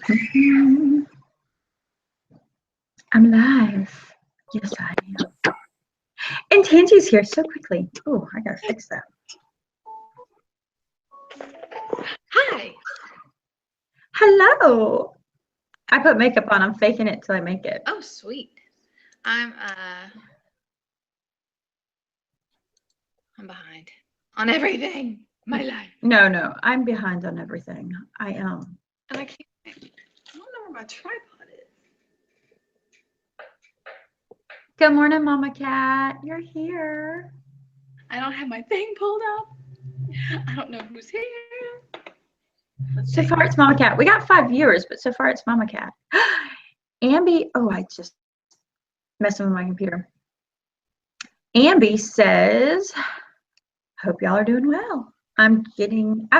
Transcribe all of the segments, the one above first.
I'm live. Yes, I am. And Tangi's here so quickly. Oh, I gotta fix that. Hi. Hello. I put makeup on. I'm faking it till I make it. Oh, sweet. I'm behind on everything. My life. No, I'm behind on everything. I am. And I don't know where my tripod is. Good morning, Mama Cat. You're here. I don't have my thing pulled up. I don't know who's here. So far it's Mama Cat. We got 5 viewers, but so far it's Mama Cat. Ambi, oh, I just messing with my computer. Ambi says, hope y'all are doing well. I don't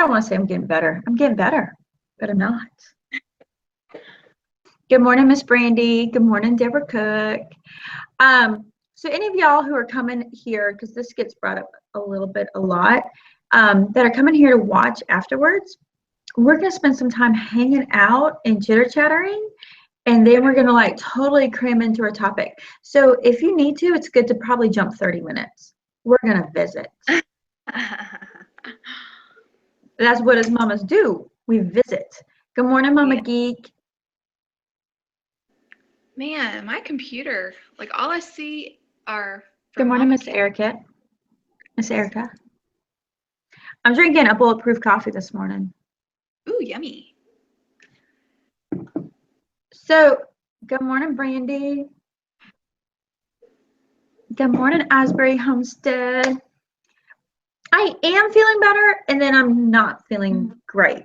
want to say I'm getting better. I'm getting better, but I'm not. Good morning, Miss Brandy. Good morning, Deborah Cook. So any of y'all who are coming here, because this gets brought up a lot, that are coming here to watch afterwards, we're going to spend some time hanging out and chitter-chattering, and then we're going to like totally cram into our topic. So if you need to, it's good to probably jump 30 minutes. We're going to visit. That's what us mamas do. We visit. Good morning, Mama Geek. Man, my computer, like all I see are. Good morning, Miss Erica. Miss Erica. I'm drinking a bulletproof coffee this morning. Ooh, yummy. So, good morning, Brandy. Good morning, Asbury Homestead. I am feeling better, and then I'm not feeling great.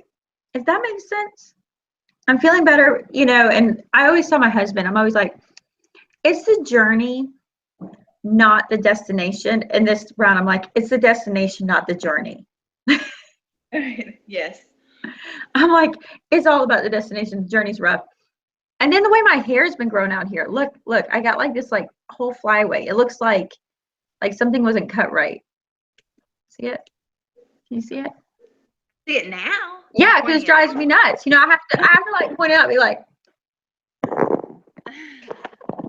If that makes sense. I'm feeling better, and I always tell my husband, I'm always like, it's the journey, not the destination. And this round, I'm like, it's the destination, not the journey. Yes. I'm like, it's all about the destination. The journey's rough. And then the way my hair's been growing out here, look, I got like this like whole flyway. It looks like something wasn't cut right. See it? Can you see it? See it now? Yeah, because it drives me nuts. I have to like point it out and be like,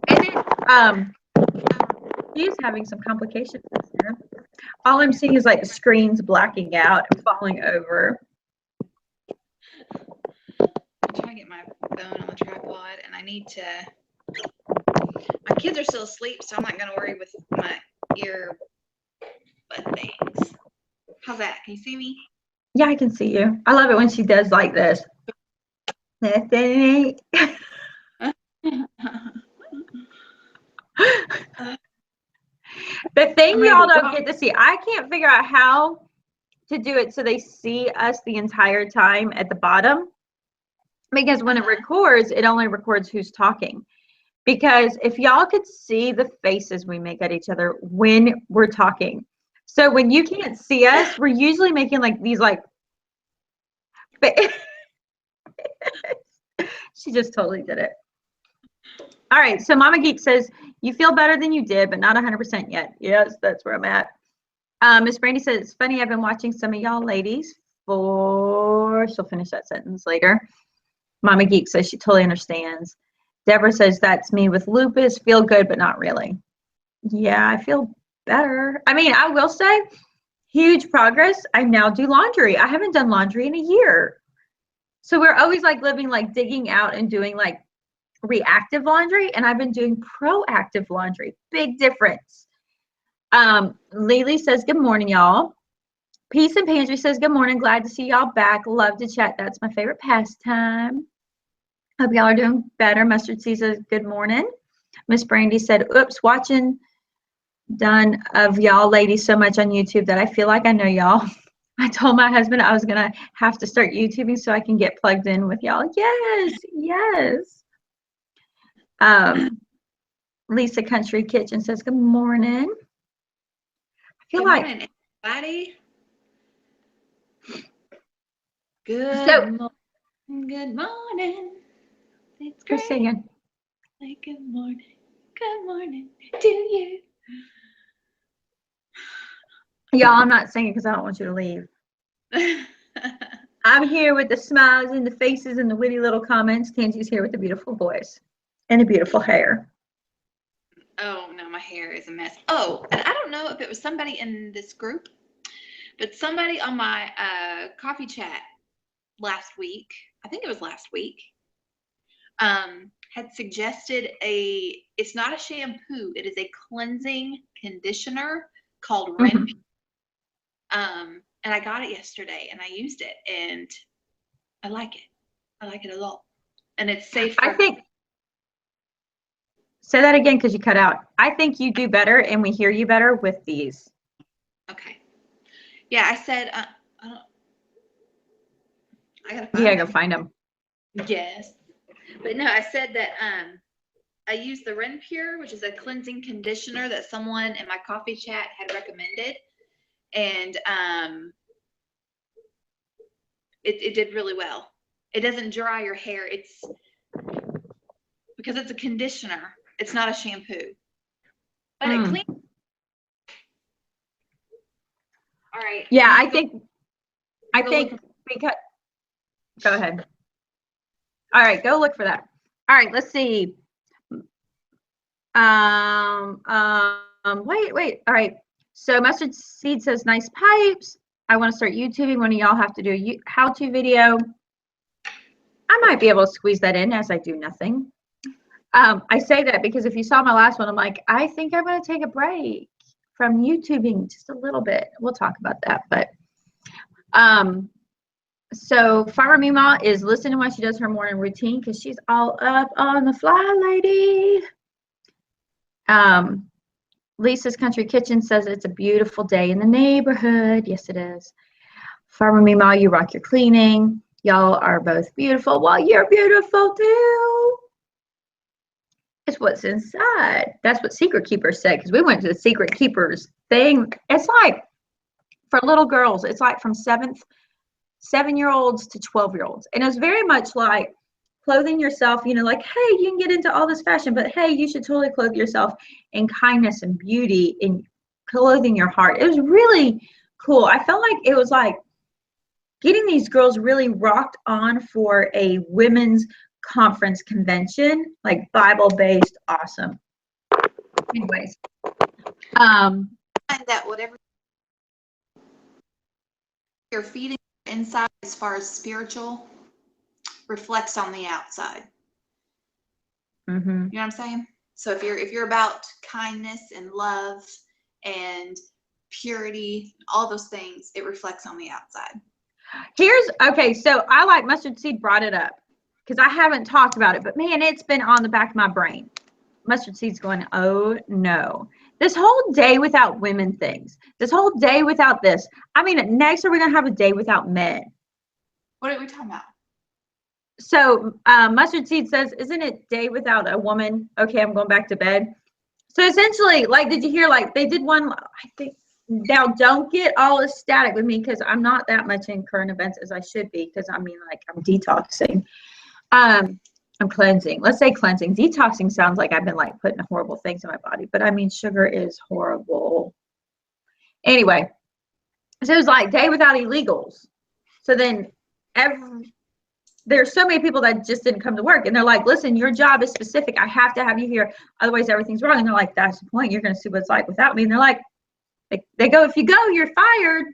and then he's having some complications this year. All I'm seeing is like the screens blacking out and falling over. I'm trying to get my phone on the tripod, and I need to. My kids are still asleep, so I'm not going to worry with my ear things. How's that? Can you see me? Yeah, I can see you. I love it when she does like this. The thing y'all don't get to see, I can't figure out how to do it so they see us the entire time at the bottom, because when it records, it only records who's talking. Because if y'all could see the faces we make at each other when we're talking. So when you can't see us, we're usually making like these like she just totally did it. All right, so Mama Geek says, you feel better than you did, but not 100% yet. Yes, that's where I'm at. Miss Brandy says, it's funny, I've been watching some of y'all ladies she'll finish that sentence later. Mama Geek says she totally understands. Deborah says, that's me with lupus, feel good, but not really. Yeah, I feel better. I mean, I will say, huge progress. I now do laundry. I haven't done laundry in a year. So we're always like living, like digging out and doing like reactive laundry, and I've been doing proactive laundry. Big difference. Lily says, good morning, y'all. Peace and Pantry says, good morning. Glad to see y'all back. Love to chat. That's my favorite pastime. Hope y'all are doing better. Mustard Seed says, good morning. Miss Brandy said, oops, watching done of y'all ladies so much on YouTube that I feel like I know y'all. I told my husband I was going to have to start YouTubing so I can get plugged in with y'all. Yes. Lisa Country Kitchen says, good morning. I feel good morning, everybody. Good morning. It's great. Who's singing? Say good morning. Good morning to you. Y'all, I'm not singing because I don't want you to leave. I'm here with the smiles and the faces and the witty little comments. Tangi's here with the beautiful voice and the beautiful hair. Oh, no, my hair is a mess. Oh, and I don't know if it was somebody in this group, but somebody on my coffee chat last week, I think it was last week, had suggested it's not a shampoo, it is a cleansing conditioner called Ren. And I got it yesterday and I used it and I like it. I like it a lot. And it's safe. I think, say that again because you cut out. I think you do better and we hear you better with these. Okay. Yeah, I said, I gotta find You gotta go find them. Yes. But no, I said that I use the Ren Pure, which is a cleansing conditioner that someone in my coffee chat had recommended. And it did really well. It doesn't dry your hair. It's because it's a conditioner. It's not a shampoo. But it cleans. All right. Yeah, I think because go ahead. All right, go look for that. All right, let's see. Wait. All right. So Mustard Seed says nice pipes. I want to start YouTubing. One of y'all have to do a how-to video. I might be able to squeeze that in as I do nothing. I say that because if you saw my last one, I'm like, I think I'm going to take a break from YouTubing just a little bit. We'll talk about that. But so Farmer Mima is listening while she does her morning routine because she's all up on the fly, lady. Lisa's Country Kitchen says it's a beautiful day in the neighborhood. Yes, it is. Farmer Mima, you rock your cleaning. Y'all are both beautiful. Well, you're beautiful too. It's what's inside. That's what Secret Keepers said because we went to the Secret Keepers thing. It's like for little girls. It's like from 7-year-olds to 12-year-olds, and it's very much like clothing yourself. You know, like hey, you can get into all this fashion, but hey, you should totally clothe yourself in kindness and beauty and clothing your heart. It was really cool. I felt like it was like getting these girls really rocked on for a women's conference convention, like Bible-based, awesome. Anyways, that whatever you're feeding inside as far as spiritual reflects on the outside. You know what I'm saying? So if you're about kindness and love and purity, all those things, it reflects on the outside. Okay, so I like Mustard Seed brought it up because I haven't talked about it, but man, it's been on the back of my brain. Mustard Seed's going, oh no. This whole day without women things. This whole day without this. I mean, next are we going to have a day without men? What are we talking about? So Mustard Seed says, isn't it day without a woman? Okay, I'm going back to bed. So essentially, like, did you hear, like, they did one, I think, now don't get all ecstatic with me because I'm not that much in current events as I should be because, I mean, like, I'm detoxing. I'm cleansing. Let's say cleansing. Detoxing sounds like I've been, like, putting horrible things in my body, but, I mean, sugar is horrible. Anyway, so it was like day without illegals. So then there's so many people that just didn't come to work and they're like, listen, your job is specific. I have to have you here. Otherwise everything's wrong. And they're like, that's the point. You're going to see what it's like without me. And they're like, they go, if you go, you're fired.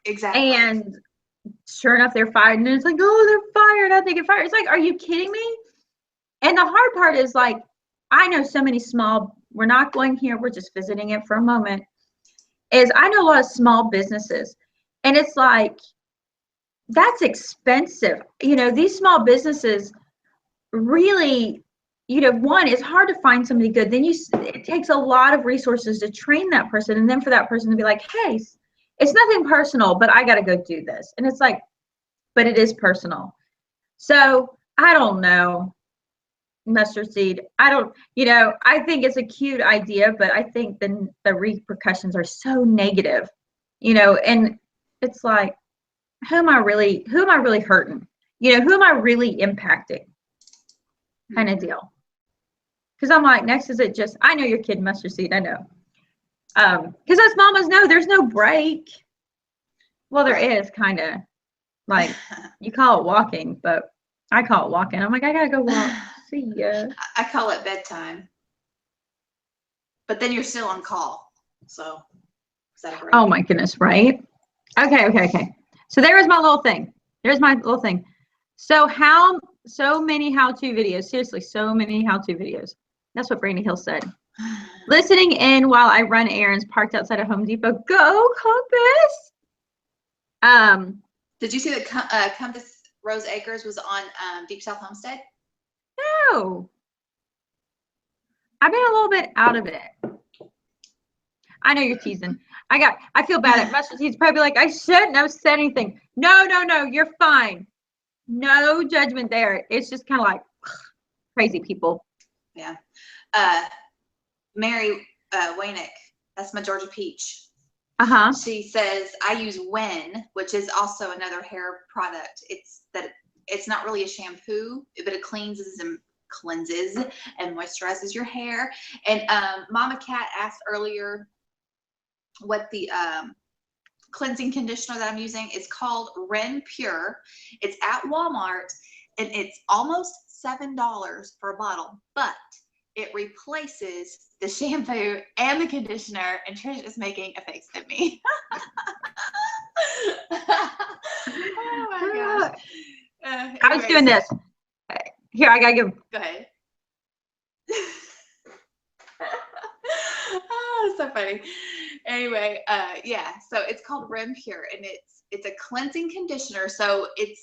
Exactly. And sure enough, they're fired. And it's like, oh, they're fired. I think get fired. It's like, are you kidding me? And the hard part is like, I know so many we're not going here. We're just visiting it for a moment. I know a lot of small businesses and it's like, that's expensive. You know, these small businesses really, you know, one, it's hard to find somebody good. Then it takes a lot of resources to train that person. And then for that person to be like, hey, it's nothing personal, but I got to go do this. And it's like, but it is personal. So I don't know, Mustard Seed. I think it's a cute idea, but I think the repercussions are so negative, you know, and it's like, who am I really hurting? You know, who am I really impacting? Kind of deal. Because I'm like, next is it just, I know you're kidding, Mustard Seed, I know. Because us mamas know there's no break. Well, there is, kind of. Like, you call it walking, but I call it walking. I'm like, I gotta go walk. See ya. I call it bedtime. But then you're still on call. So, is that a break? Oh my goodness, right? Okay. So there was my little thing. There's my little thing. So many how-to videos. Seriously, so many how-to videos. That's what Brandy Hill said. Listening in while I run errands parked outside of Home Depot. Go Compass! Did you see that Compass Rose Acres was on Deep South Homestead? No. I've been a little bit out of it. I know you're teasing. I feel bad at Mustard. He's probably like, I shouldn't have said anything. No, you're fine. No judgment there. It's just kind of like crazy people. Yeah. Mary Waynick, that's my Georgia Peach. She says I use Wen, which is also another hair product. It's not really a shampoo, but it cleanses and moisturizes your hair. And Mama Cat asked earlier what the cleansing conditioner that I'm using is called Ren Pure. It's at Walmart and it's almost $7 for a bottle, but it replaces the shampoo and the conditioner, and Trish is making a face at me. Oh my gosh. I was doing this. Here, I gotta give. Go ahead. Oh, so funny. Anyway, yeah, so it's called Ren Pure, and it's a cleansing conditioner. So it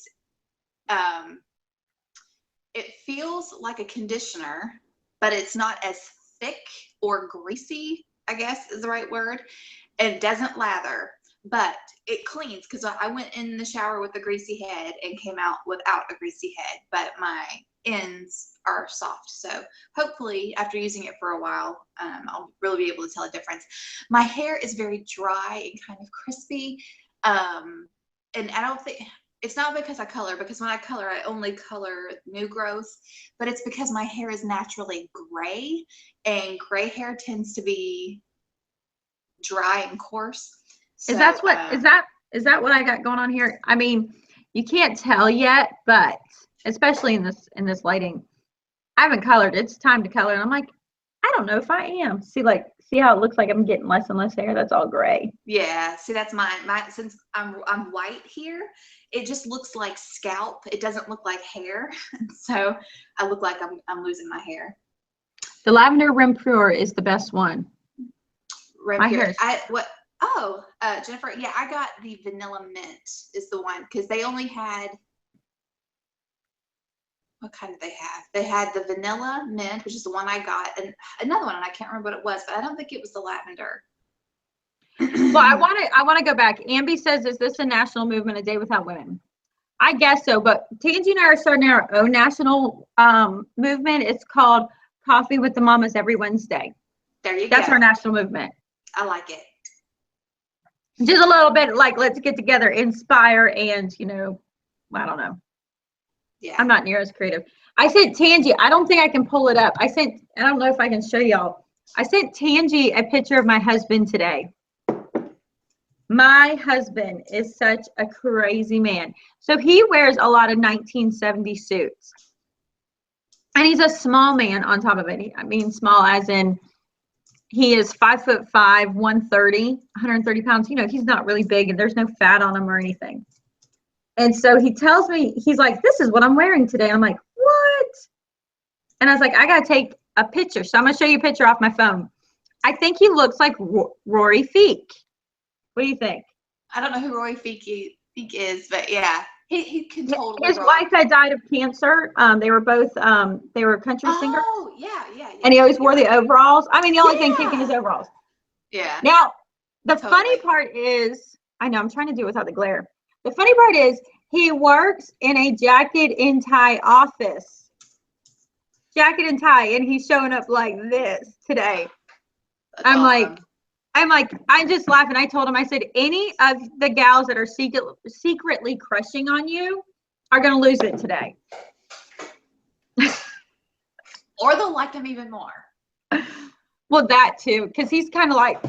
feels like a conditioner, but it's not as thick or greasy, I guess is the right word. It doesn't lather, but it cleans, because I went in the shower with a greasy head and came out without a greasy head, but my ends are soft. So hopefully after using it for a while, I'll really be able to tell a difference. My hair is very dry and kind of crispy. And I don't think, it's not because I color, because when I color, I only color new growth, but it's because my hair is naturally gray, and gray hair tends to be dry and coarse. So, is that what I got going on here? I mean, you can't tell yet, but especially in this lighting, I haven't colored. It's time to color, and I'm like, I don't know if I am. See how it looks like I'm getting less and less hair? That's all gray. Yeah, see, that's mine. Since I'm white here, it just looks like scalp. It doesn't look like hair. So I look like I'm losing my hair. The lavender Ren Pure is the best one. Ren Pure. Jennifer, yeah, I got the vanilla mint is the one, because they only had, what kind did they have? They had the vanilla mint, which is the one I got, and another one, and I can't remember what it was, but I don't think it was the lavender. Well, I want to go back. Ambi says, is this a national movement, a day without women? I guess so, but Tangi and I are starting our own national movement. It's called Coffee with the Mamas every Wednesday. There you go. That's our national movement. I like it. Just a little bit like, let's get together, inspire, and, I don't know. Yeah. I'm not near as creative. I sent Tangi, I don't think I can pull it up. I don't know if I can show y'all. I sent Tangi a picture of my husband today. My husband is such a crazy man. So he wears a lot of 1970 suits. And he's a small man on top of it. I mean, small as in he is 5'5", 130, 130 pounds. He's not really big, and there's no fat on him or anything. And so he tells me, he's like, this is what I'm wearing today. And I'm like, what? And I was like, I got to take a picture. So I'm going to show you a picture off my phone. I think he looks like Rory Feek. What do you think? I don't know who Rory Feek is, but yeah, he can totally. His wife had died of cancer. They were both they were country singers. Oh, yeah. And he always wore the overalls. I mean, the only thing kicking is overalls. Yeah. Now, the funny part is, I know I'm trying to do it without the glare. The funny part is he works in a jacket and tie office. Jacket and tie, and he's showing up like this today. That's awesome. I'm just laughing. I told him, I said, any of the gals that are secretly crushing on you are going to lose it today. Or they'll like him even more. Well, that too, because he's kind of like,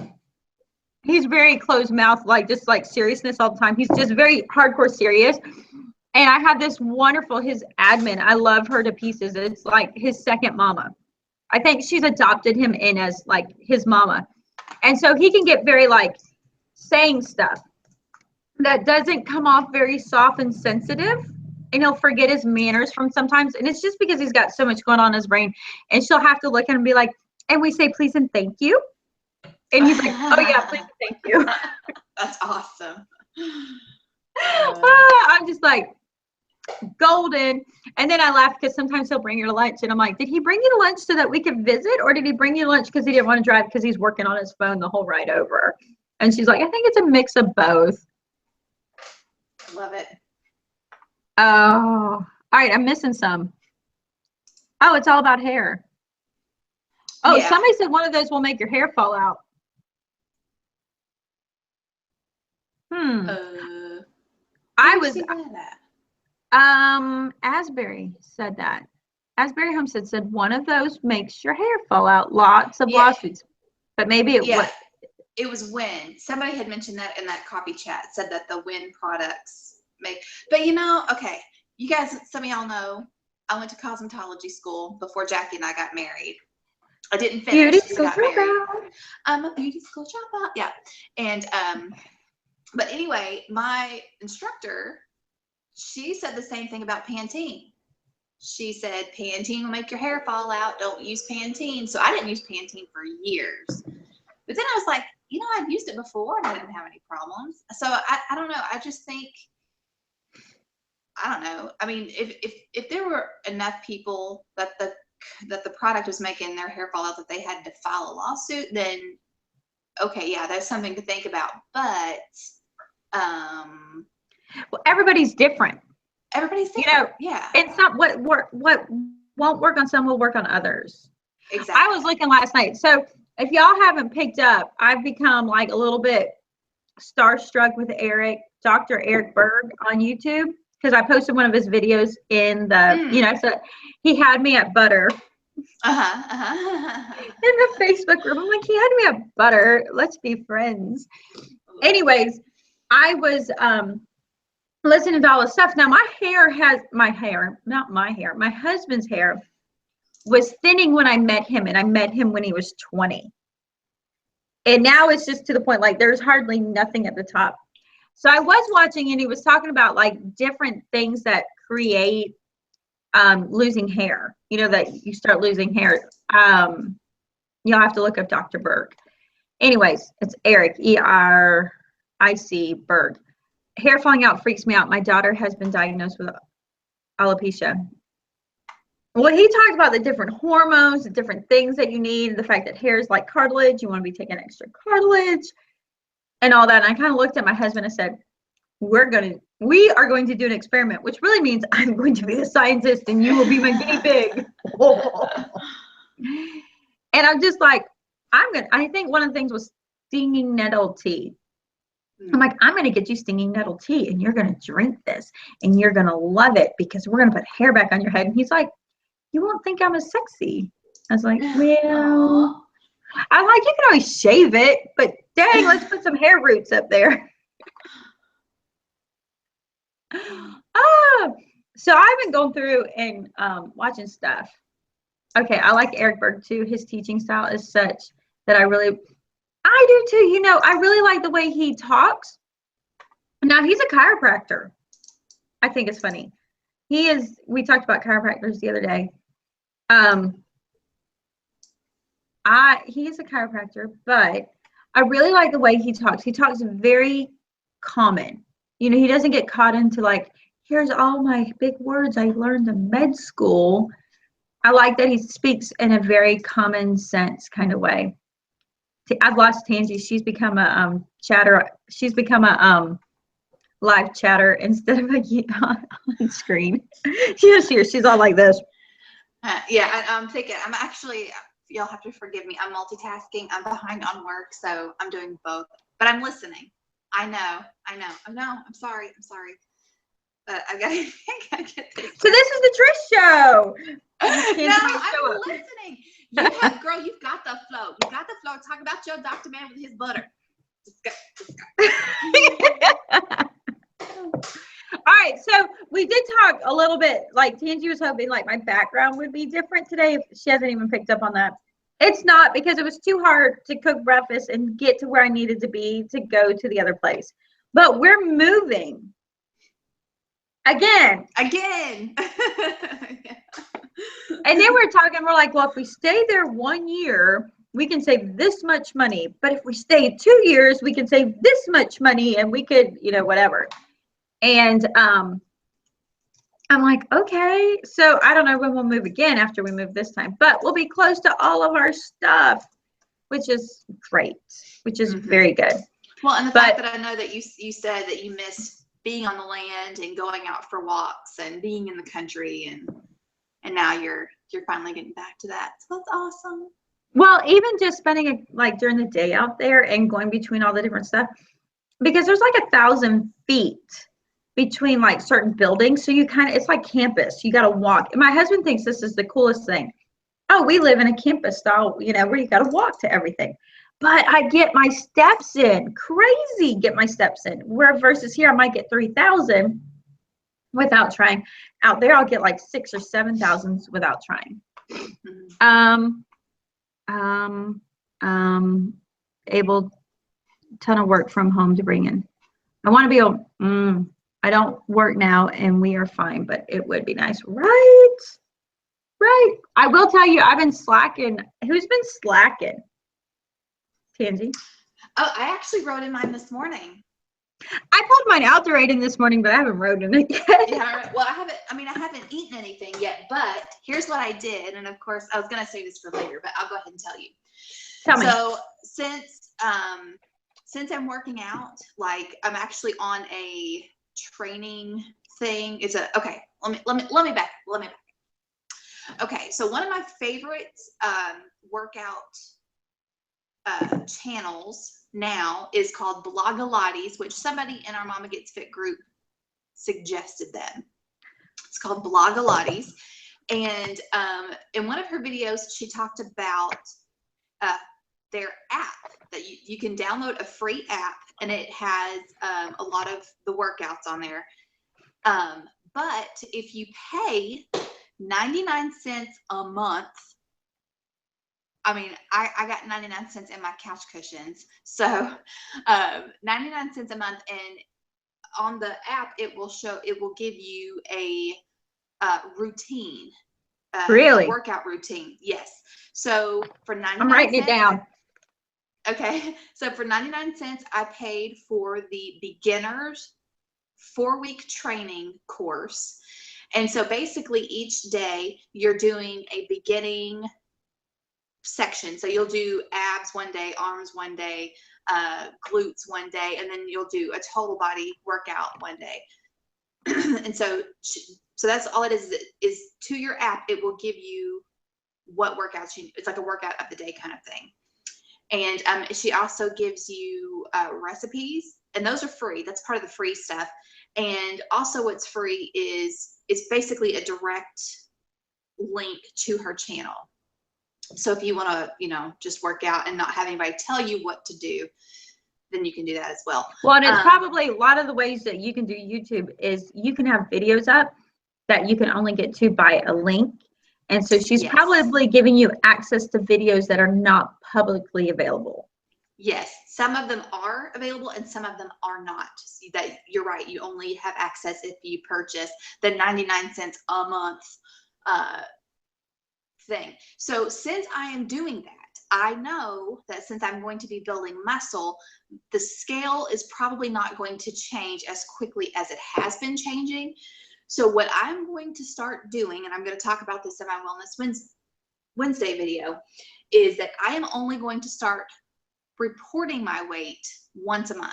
He's very closed mouth, like just like seriousness all the time. He's just very hardcore serious. And I have this wonderful, his admin. I love her to pieces. It's like his second mama. I think she's adopted him in as like his mama. And so he can get very like saying stuff that doesn't come off very soft and sensitive. And he'll forget his manners from sometimes. And it's just because he's got so much going on in his brain. And she'll have to look at him and be like, and we say please and thank you. And he's like, oh yeah, please and thank you. That's awesome. I'm just like, golden. And then I laugh because sometimes he'll bring you to lunch. And I'm like, did he bring you to lunch so that we could visit? Or did he bring you to lunch because he didn't want to drive because he's working on his phone the whole ride over? And she's like, I think it's a mix of both. Love it. Oh, all right. I'm missing some. Oh, it's all about hair. Oh, Yeah. Somebody said one of those will make your hair fall out. I was, Asbury said that. Asbury Homestead said one of those makes your hair fall out. Lots of lawsuits. But maybe it was. It was Win. Somebody had mentioned that in that copy chat, said that the Win products make, but you know, okay, you guys, some of y'all know, I went to cosmetology school before Jackie and I got married. I didn't finish because I got married. I'm a beauty school dropout. Yeah. And, but anyway, my instructor, she said the same thing about Pantene. She said, Pantene will make your hair fall out. Don't use Pantene. So I didn't use Pantene for years. But then I was like, you know, I've used it before and I didn't have any problems. So I don't know. I just think, I don't know. I mean, if there were enough people that the product was making their hair fall out that they had to file a lawsuit, then okay, yeah, that's something to think about. But well, everybody's different. Everybody's different. You know, yeah. It's not what won't work on some will work on others. Exactly. I was looking last night. So if y'all haven't picked up, I've become like a little bit starstruck with Dr. Eric Berg on YouTube, because I posted one of his videos in the, you know, so he had me at butter. In the Facebook group. I'm like, he had me at butter. Let's be friends. Anyways, I was listening to all this stuff. Now my husband's hair was thinning when I met him, and I met him when he was 20. And now it's just to the point, like there's hardly nothing at the top. So I was watching, and he was talking about like different things that create losing hair, you know, that you start losing hair. You'll have to look up Dr. Berg. Anyways, it's Eric, ERIC Berg. Hair falling out freaks me out. My daughter has been diagnosed with alopecia. Well, he talked about the different hormones, the different things that you need, the fact that hair is like cartilage. You want to be taking extra cartilage and all that. And I kind of looked at my husband and said, we are going to do an experiment, which really means I'm going to be the scientist and you will be my guinea pig. And I'm just like, I think one of the things was stinging nettle tea. I'm like, I'm going to get you stinging nettle tea and you're going to drink this and you're going to love it because we're going to put hair back on your head. And he's like, you won't think I'm as sexy. I was like, well, I'm like, you can always shave it, but dang, let's put some hair roots up there. So I've been going through and watching stuff. Okay, I like Eric Berg too. His teaching style is such that I do too. You know, I really like the way he talks. Now he's a chiropractor. I think it's funny. We talked about chiropractors the other day. He is a chiropractor, but I really like the way he talks. He talks very common. You know, he doesn't get caught into like, here's all my big words I learned in med school. I like that he speaks in a very common sense kind of way. I've lost Tangi. She's become a chatter. She's become a live chatter instead of on screen. She's all like this. Yeah, I'm thinking. I'm actually. Y'all have to forgive me. I'm multitasking. I'm behind on work, so I'm doing both. But I'm listening. I know. I'm sorry. But I gotta get this. So this is the Trish show. No, I'm listening. You've got the flow. Talk about your Dr. Man with his butter. All right, so we did talk a little bit, like Tangi was hoping like my background would be different today. She hasn't even picked up on that. It's not, because it was too hard to cook breakfast and get to where I needed to be to go to the other place. But we're moving. Again. And then we're talking, we're like, well, if we stay there 1 year, we can save this much money. But if we stay 2 years, we can save this much money, and we could, whatever. And I'm like, okay, so I don't know when we'll move again after we move this time, but we'll be close to all of our stuff, which is great, which is very good. Well, and the fact that I know that you said that you miss being on the land and going out for walks and being in the country, and now you're finally getting back to that. So that's awesome. Well, even just spending like during the day out there and going between all the different stuff, because there's like 1,000 feet between like certain buildings. So it's like campus. You got to walk. And my husband thinks this is the coolest thing. Oh, we live in a campus style, where you got to walk to everything. But I get my steps in, crazy get my steps in. Where versus here, I might get 3,000 without trying. Out there, I'll get like 6,000 or 7,000 without trying. Able ton of work from home to bring in. I want to be able, I don't work now and we are fine, but it would be nice. Right. I will tell you, I've been slacking. Who's been slacking? Tangi? Oh, I actually wrote in mine this morning. I pulled mine out to write in this morning, but I haven't wrote in it yet. Yeah, well, I haven't eaten anything yet, but here's what I did. And of course, I was going to save this for later, but I'll go ahead and tell you. Tell me. So since I'm working out, like I'm actually on a training thing. Okay, let me back. Okay, so one of my favorite workout channels now is called Blogilates, which somebody in our Mama Gets Fit group suggested them. It's called Blogilates, and in one of her videos, she talked about their app that you can download, a free app, and it has a lot of the workouts on there. But if you pay 99 cents a month, I got 99 cents in my couch cushions. So 99 cents a month, and on the app, it will give you a routine. Really? A workout routine. Yes. So for 99 cents. I'm writing it down. Okay. So for 99 cents, I paid for the beginners 4-week training course. And so basically each day you're doing a beginning section. So you'll do abs one day, arms one day, glutes one day, and then you'll do a total body workout one day. And so that's all it is to your app. It will give you what workouts it's like a workout of the day kind of thing. And she also gives you recipes, and those are free. That's part of the free stuff. And also what's free is it's basically a direct link to her channel. So if you want to, just work out and not have anybody tell you what to do, then you can do that as well. Well, and it's probably a lot of the ways that you can do YouTube is you can have videos up that you can only get to by a link. And so she's probably giving you access to videos that are not publicly available. Yes, some of them are available and some of them are not. See, that you're right. You only have access if you purchase the 99 cents a month thing. So since I am doing that, I know that since I'm going to be building muscle, the scale is probably not going to change as quickly as it has been changing. So what I'm going to start doing, and I'm going to talk about this in my Wellness Wednesday video, is that I am only going to start reporting my weight once a month,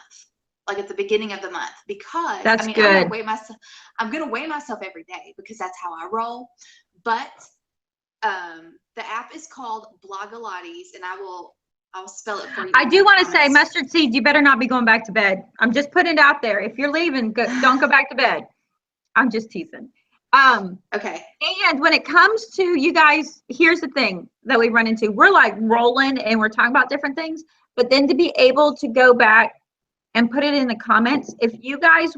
like at the beginning of the month, because good. I'm going to weigh myself every day because that's how I roll. But the app is called Blogilates, and I'll spell it for you. I do want to say, Mustard Seed, you better not be going back to bed. I'm just putting it out there. If you're leaving, don't go back to bed. I'm just teasing. Okay. And when it comes to you guys, here's the thing that we run into. We're like rolling and we're talking about different things. but then to be able to go back and put it in the comments, if you guys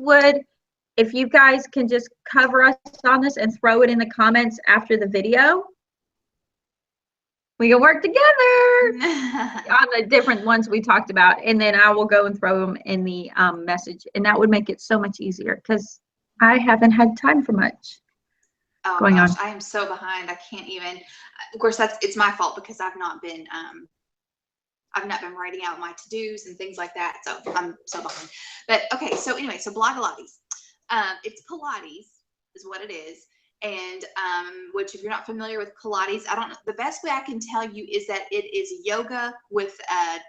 can just cover us on this and throw it in the comments after the video, we can work together on the different ones we talked about, and then I will go and throw them in the message, and that would make it so much easier because I haven't had time for much going on. I am so behind. I can't even. Of course, it's my fault because I've not been writing out my to-dos and things like that. So I'm so behind. But okay, so anyway, so Blogilates. It's Pilates is what it is. And which, if you're not familiar with Pilates, I don't know. The best way I can tell you is that it is yoga with a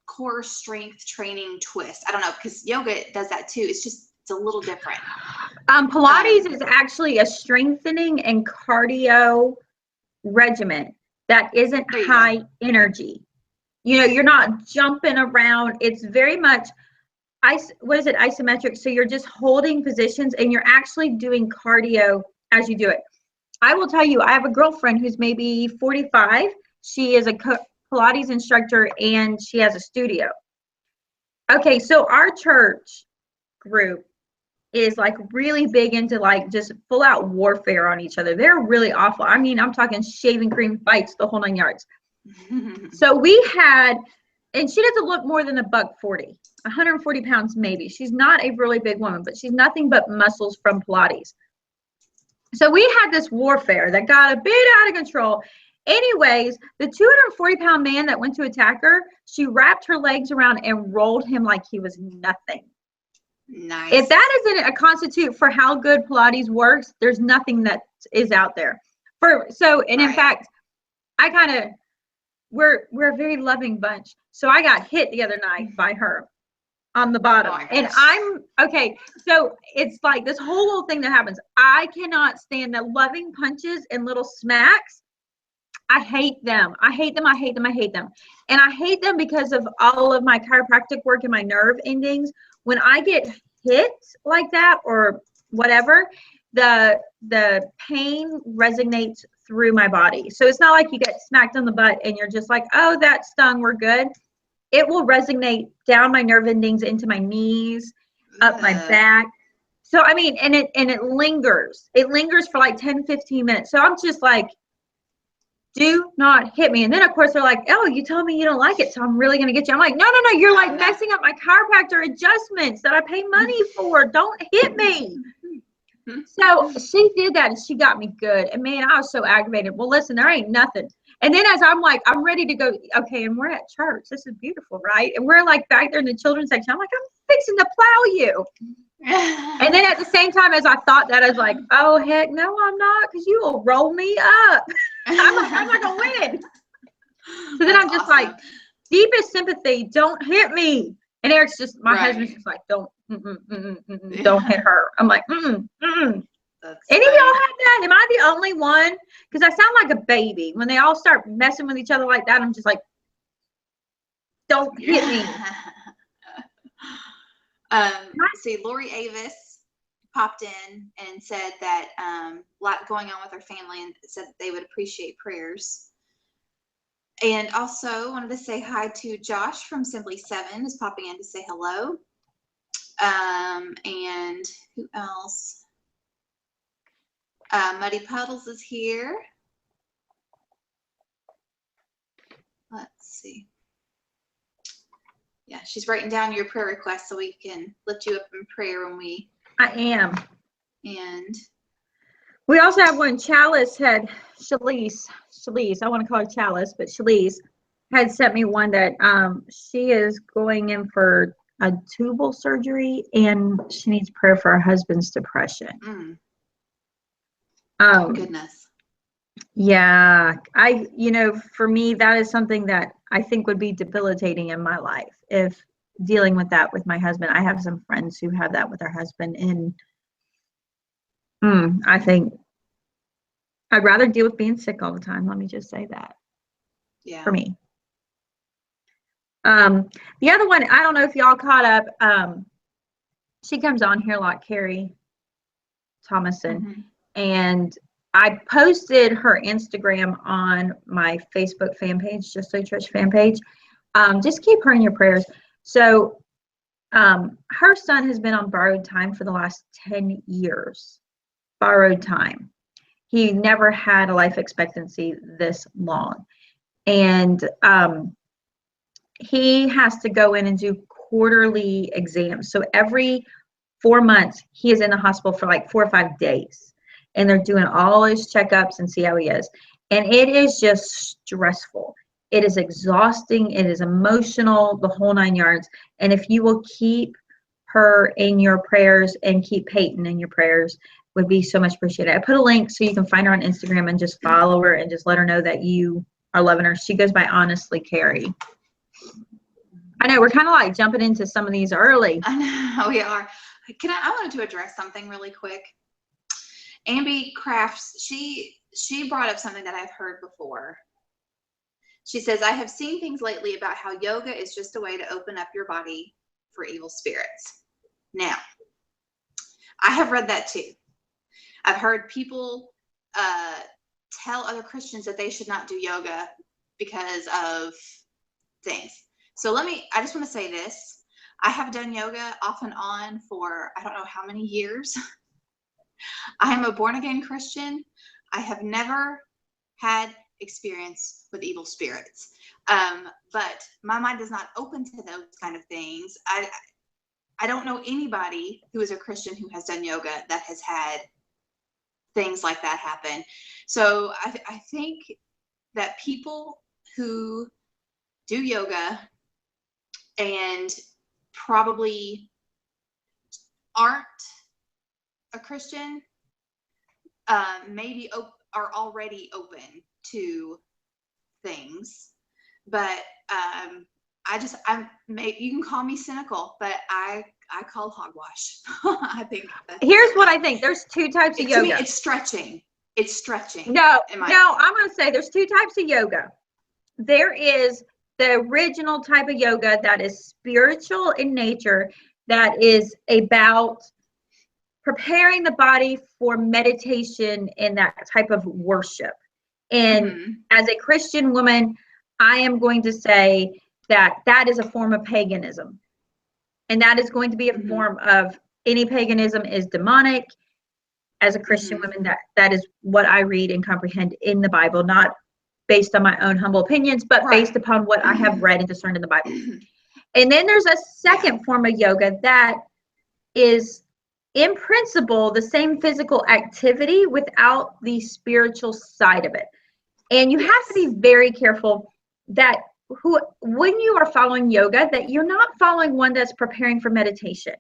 core strength training twist. I don't know, because yoga does that too. It's a little different. Pilates is actually a strengthening and cardio regimen that isn't high energy. You know, you're not jumping around. It's very much isometric. So you're just holding positions and you're actually doing cardio as you do it. I will tell you, I have a girlfriend who's maybe 45. She is a Pilates instructor and she has a studio. Okay, so our church group is like really big into like just full out warfare on each other. They're really awful. I mean, I'm talking shaving cream fights, the whole 9 yards. So we had, and she doesn't look more than $140, 140 pounds maybe. She's not a really big woman, but she's nothing but muscles from Pilates. So we had this warfare that got a bit out of control. Anyways, the 240-pound man that went to attack her, she wrapped her legs around and rolled him like he was nothing. Nice. If that isn't a constitute for how good Pilates works, there's nothing that is out there. In fact, we're a very loving bunch. So I got hit the other night by her on the bottom. And I'm okay. So it's like this whole little thing that happens. I cannot stand the loving punches and little smacks. I hate them. I hate them. I hate them. I hate them. And I hate them because of all of my chiropractic work and my nerve endings. When I get hit like that or whatever, the pain resonates through my body. So it's not like you get smacked on the butt and you're just like, oh, that stung, we're good. It will resonate down my nerve endings into my knees, up my back. So I mean, and it lingers. It lingers for like 10, 15 minutes. So I'm just like, do not hit me. And then of course they're like, oh, you told me you don't like it, so I'm really gonna get you. I'm like, no, you're like messing up my chiropractor adjustments that I pay money for. Don't hit me. So she did that and she got me good. And man, I was so aggravated. Well, listen, there ain't nothing. And then as I'm like, I'm ready to go, okay, and we're at church. This is beautiful, right? And we're like back there in the children's section. I'm like, I'm fixing to plow you. And then at the same time as I thought that, I was like, oh, heck, no, I'm not, because you will roll me up. I'm like, I'm not going to win. So then I'm just like, deepest sympathy, don't hit me. And Eric's just, my husband's just like, don't hit her. I'm like, Any of y'all have that? Am I the only one? Because I sound like a baby. When they all start messing with each other like that, I'm just like, don't hit me. See, Lori Avis popped in and said that a lot going on with her family and said that they would appreciate prayers. And also wanted to say hi to Josh from Simply 7 is popping in to say hello. And who else? Muddy Puddles is here. Let's see. Yeah, she's writing down your prayer requests so we can lift you up in prayer when we. I am. And we also have one. Chalice had Shalise. I want to call her Chalice, but Shalise had sent me one that she is going in for a tubal surgery and she needs prayer for her husband's depression. Goodness. Yeah, for me, that is something that I think would be debilitating in my life if dealing with that with my husband. I have some friends who have that with their husband, and I think I'd rather deal with being sick all the time. Let me just say that. Yeah. For me. The other one, I don't know if y'all caught up. She comes on here a lot, Carrie Thomason, and I posted her Instagram on my Facebook fan page, Just So Trish fan page, Just keep her in your prayers. So her son has been on borrowed time for the last 10 years. Borrowed time. He never had a life expectancy this long. And he has to go in and do quarterly exams. So every 4 months, he is in the hospital for like 4 or 5 days. And they're doing all his checkups and see how he is. And it is just stressful. It is exhausting. It is emotional, the whole 9 yards. And if you will keep her in your prayers and keep Peyton in your prayers, would be so much appreciated. I put a link so you can find her on Instagram and just follow her and just let her know that you are loving her. She goes by Honestly Carrie. I know we're kind of like jumping into some of these early. I know we are. I wanted to address something really quick. Ambi Crafts, she brought up something that I've heard before. She says, I have seen things lately about how yoga is just a way to open up your body for evil spirits. Now, I have read that too. I've heard people tell other Christians that they should not do yoga because of things. So I just want to say this. I have done yoga off and on for I don't know how many years. I am a born-again Christian. I have never had experience with evil spirits. But my mind is not open to those kind of things. I don't know anybody who is a Christian who has done yoga that has had things like that happen. So I think that people who do yoga and probably aren't a Christian maybe are already open to things, but you can call me cynical, but I call hogwash. I think here's what I think. There's 2 types of yoga. To me, it's stretching. It's stretching. No, I'm going to say there's 2 types of yoga. There is the original type of yoga that is spiritual in nature, that is about preparing the body for meditation and that type of worship. And as a Christian woman, I am going to say that is a form of paganism. And that is going to be a form of, any paganism is demonic. As a Christian woman, that is what I read and comprehend in the Bible, not based on my own humble opinions, but based upon what I have read and discerned in the Bible. And then there's a second form of yoga that is, in principle, the same physical activity without the spiritual side of it. And you have to be very careful that when you are following yoga, that you're not following one that's preparing for meditation.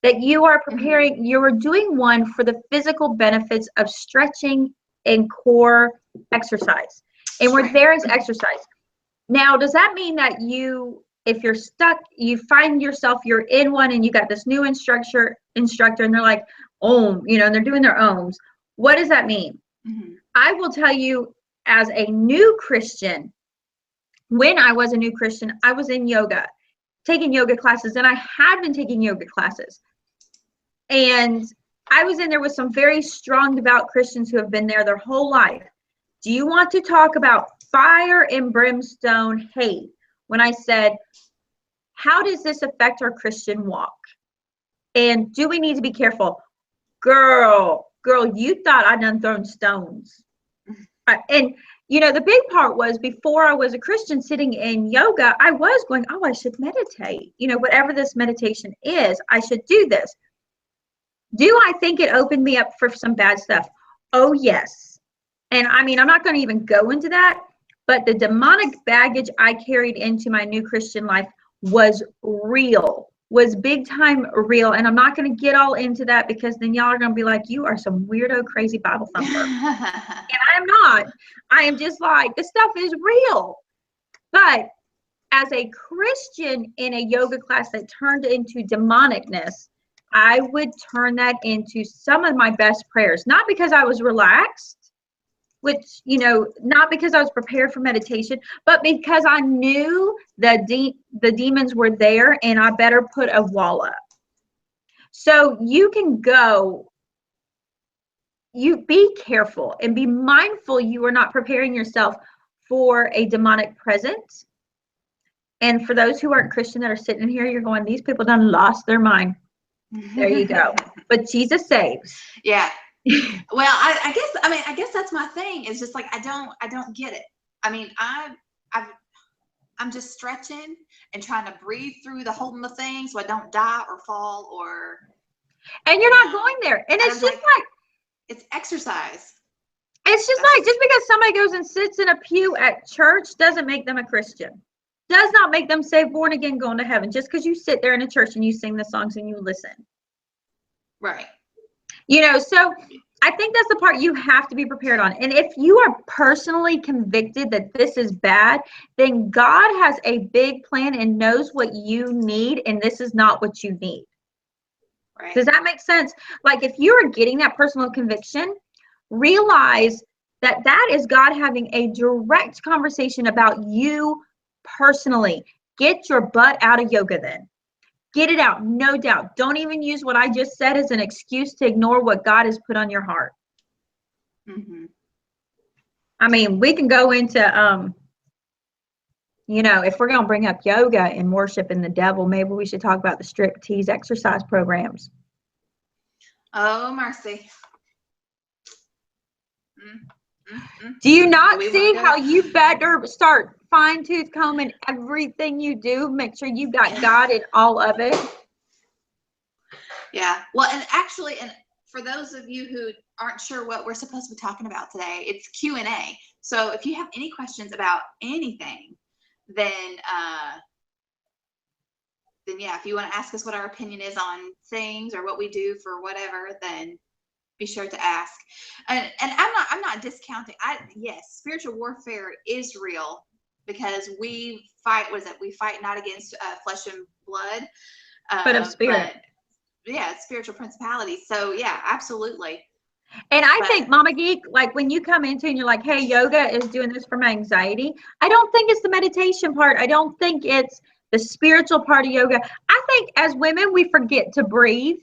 That you are preparing, you are doing one for the physical benefits of stretching and core exercise. And where there is exercise. Now, does that mean that if you're stuck, you find yourself, you're in one and you got this new instructor and they're like, Om, and they're doing their Oms. What does that mean? I will tell you, as a new Christian, when I was a new Christian, I was in yoga, taking yoga classes, and I had been taking yoga classes. And I was in there with some very strong, devout Christians who have been there their whole life. Do you want to talk about fire and brimstone hate? When I said, how does this affect our Christian walk? And do we need to be careful? Girl, you thought I'd done thrown stones. And, the big part was, before I was a Christian sitting in yoga, I was going, I should meditate. Whatever this meditation is, I should do this. Do I think it opened me up for some bad stuff? Oh, yes. And I'm not going to even go into that, but the demonic baggage I carried into my new Christian life was real, was big time real. And I'm not going to get all into that, because then y'all are going to be like, you are some weirdo, crazy Bible thumper. And I'm not. I am just like, this stuff is real. But as a Christian in a yoga class that turned into demonicness, I would turn that into some of my best prayers, not because I was relaxed, which, not because I was prepared for meditation, but because I knew the demons were there and I better put a wall up. So you can go, you be careful and be mindful you are not preparing yourself for a demonic presence. And for those who aren't Christian that are sitting in here, you're going, these people done lost their mind. There you go. But Jesus saves. Yeah. Well, I guess that's my thing. Is just like I don't get it. I mean, I'm just stretching and trying to breathe through the holding the thing so I don't die or fall or. And you're not going there. And it's just like it's exercise. It's just like just because somebody goes and sits in a pew at church doesn't make them a Christian. Does not make them saved, born again, going to heaven. Just because you sit there in a church and you sing the songs and you listen. Right. You know, so I think that's the part you have to be prepared on. And if you are personally convicted that this is bad, then God has a big plan and knows what you need, and this is not what you need. Right. Does that make sense? Like if you are getting that personal conviction, realize that that is God having a direct conversation about you personally. Get your butt out of yoga then. Get it out, no doubt. Don't even use what I just said as an excuse to ignore what God has put on your heart. Mm-hmm. I mean, we can go into, you know, if we're going to bring up yoga and worshiping the devil, maybe we should talk about the striptease exercise programs. Oh, mercy. Do you not see how you better start fine-tooth combing everything you do? Make sure you got God in all of it. Yeah. Well, and actually, and for those of you who aren't sure what we're supposed to be talking about today, it's Q&A. So if you have any questions about anything, then yeah, if you want to ask us what our opinion is on things or what we do for whatever, then be sure to ask. And I'm not discounting. Yes, spiritual warfare is real because we fight. What is it? We fight not against flesh and blood, But of spirit. Yeah, spiritual principalities. So yeah, absolutely. And I think, Mama Geek, like when you come into and you're like, hey, yoga is doing this for my anxiety. I don't think it's the meditation part. I don't think it's the spiritual part of yoga. I think as women, we forget to breathe.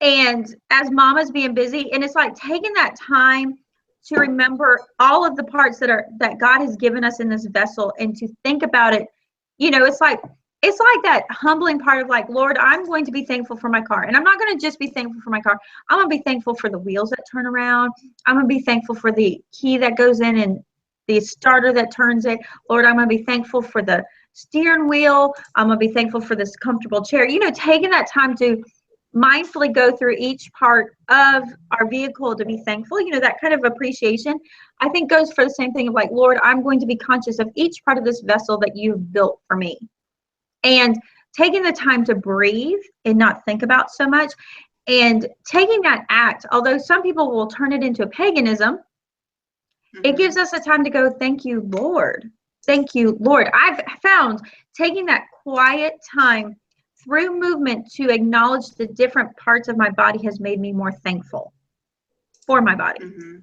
And as mamas being busy, and it's like taking that time to remember all of the parts that God has given us in this vessel and to think about it. You know, it's like that humbling part of like, Lord, I'm going to be thankful for my car. And I'm not going to just be thankful for my car. I'm going to be thankful for the wheels that turn around. I'm going to be thankful for the key that goes in and the starter that turns it. Lord, I'm going to be thankful for the steering wheel. I'm going to be thankful for this comfortable chair. You know, taking that time to mindfully go through each part of our vehicle to be thankful, you know, that kind of appreciation, I think goes for the same thing of like, Lord, I'm going to be conscious of each part of this vessel that you've built for me. And taking the time to breathe and not think about so much, and taking that act, although some people will turn it into a paganism, it gives us a time to go, thank you, Lord. Thank you, Lord. I've found taking that quiet time through movement to acknowledge the different parts of my body has made me more thankful for my body. Mm-hmm.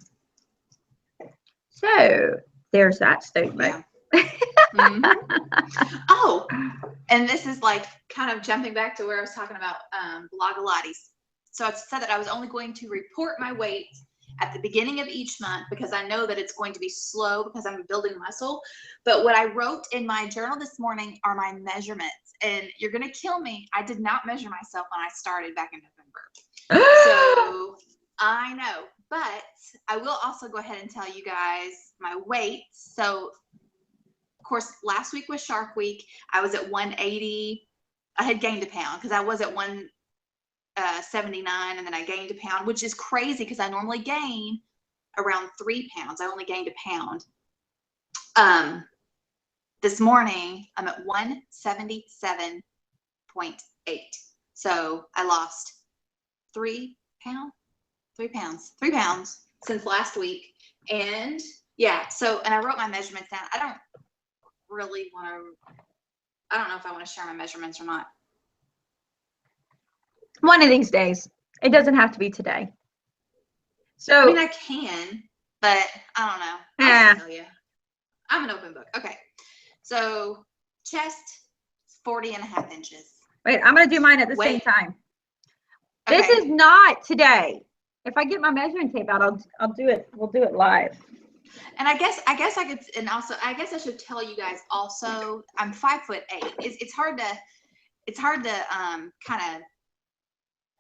So there's that statement. Yeah. Mm-hmm. Oh, and this is like kind of jumping back to where I was talking about Blogilates. So I said that I was only going to report my weight at the beginning of each month because I know that it's going to be slow because I'm building muscle. But what I wrote in my journal this morning are my measurements. And you're going to kill me. I did not measure myself when I started back in November. So I know. But I will also go ahead and tell you guys my weight. So, of course, last week was Shark Week. I was at 180. I had gained a pound because I was at 179 and then I gained a pound, which is crazy because I normally gain around 3 pounds. I only gained a pound. This morning I'm at 177.8. So I lost 3 pounds since last week. And yeah, so, and I wrote my measurements down. I don't know if I want to share my measurements or not. One of these days. It doesn't have to be today. So I mean, I can, but I don't know. I'll tell you. I'm an open book. Okay. So chest, 40.5 inches. Wait, I'm going to do mine at the same time. Okay. This is not today. If I get my measuring tape out, I'll do it. We'll do it live. And I guess I could, and also I guess I should tell you guys also, I'm 5'8". It's hard to kind of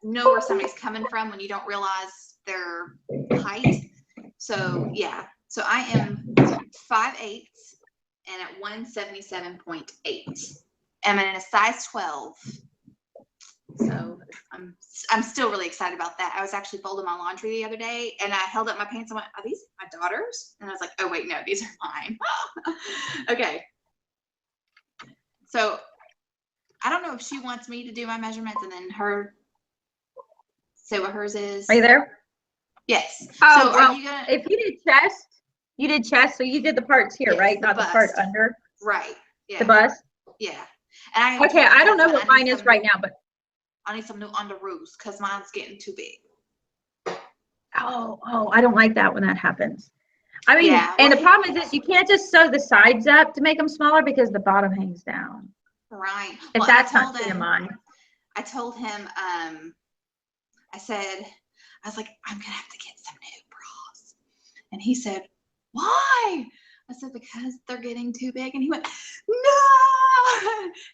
know where somebody's coming from when you don't realize their height. So yeah, so I am 5'8" and at 177.8. I'm in a size 12. So I'm still really excited about that. I was actually folding my laundry the other day and I held up my pants and went, are these my daughter's? And I was like, oh wait, no, these are mine. Okay. So I don't know if she wants me to do my measurements and then her say what hers is. Are you there? Yes. Oh, so well, are you gonna, if you did chest, so you did the parts here, yes, right? Not the part bust. under. Right. Yeah. The bust. Yeah. And I Okay, I don't know what mine is right now, but I need some new underoos because mine's getting too big. oh, I don't like that when that happens. I mean, Yeah, and well, the problem is you can't just sew the sides up to make them smaller because the bottom hangs down. Right. If Well, that's not TMI. I told him, I was like, I'm gonna have to get some new bras. And he said, why? I said, because they're getting too big. And he went, no.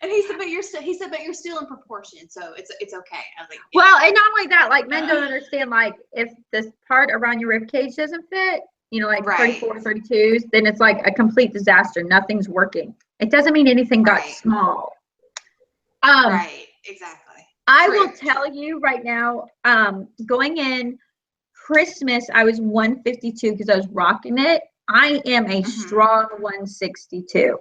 And he said, but you're still in proportion, so it's okay. I was like, yeah. Well, and not only that, like men don't understand, like if this part around your rib cage doesn't fit, you know, like Right. 34, 32s, then it's like a complete disaster. Nothing's working. It doesn't mean anything got Right. small. Right, exactly. I True, will tell you right now, going in Christmas, I was 152 because I was rocking it. I am a strong 162.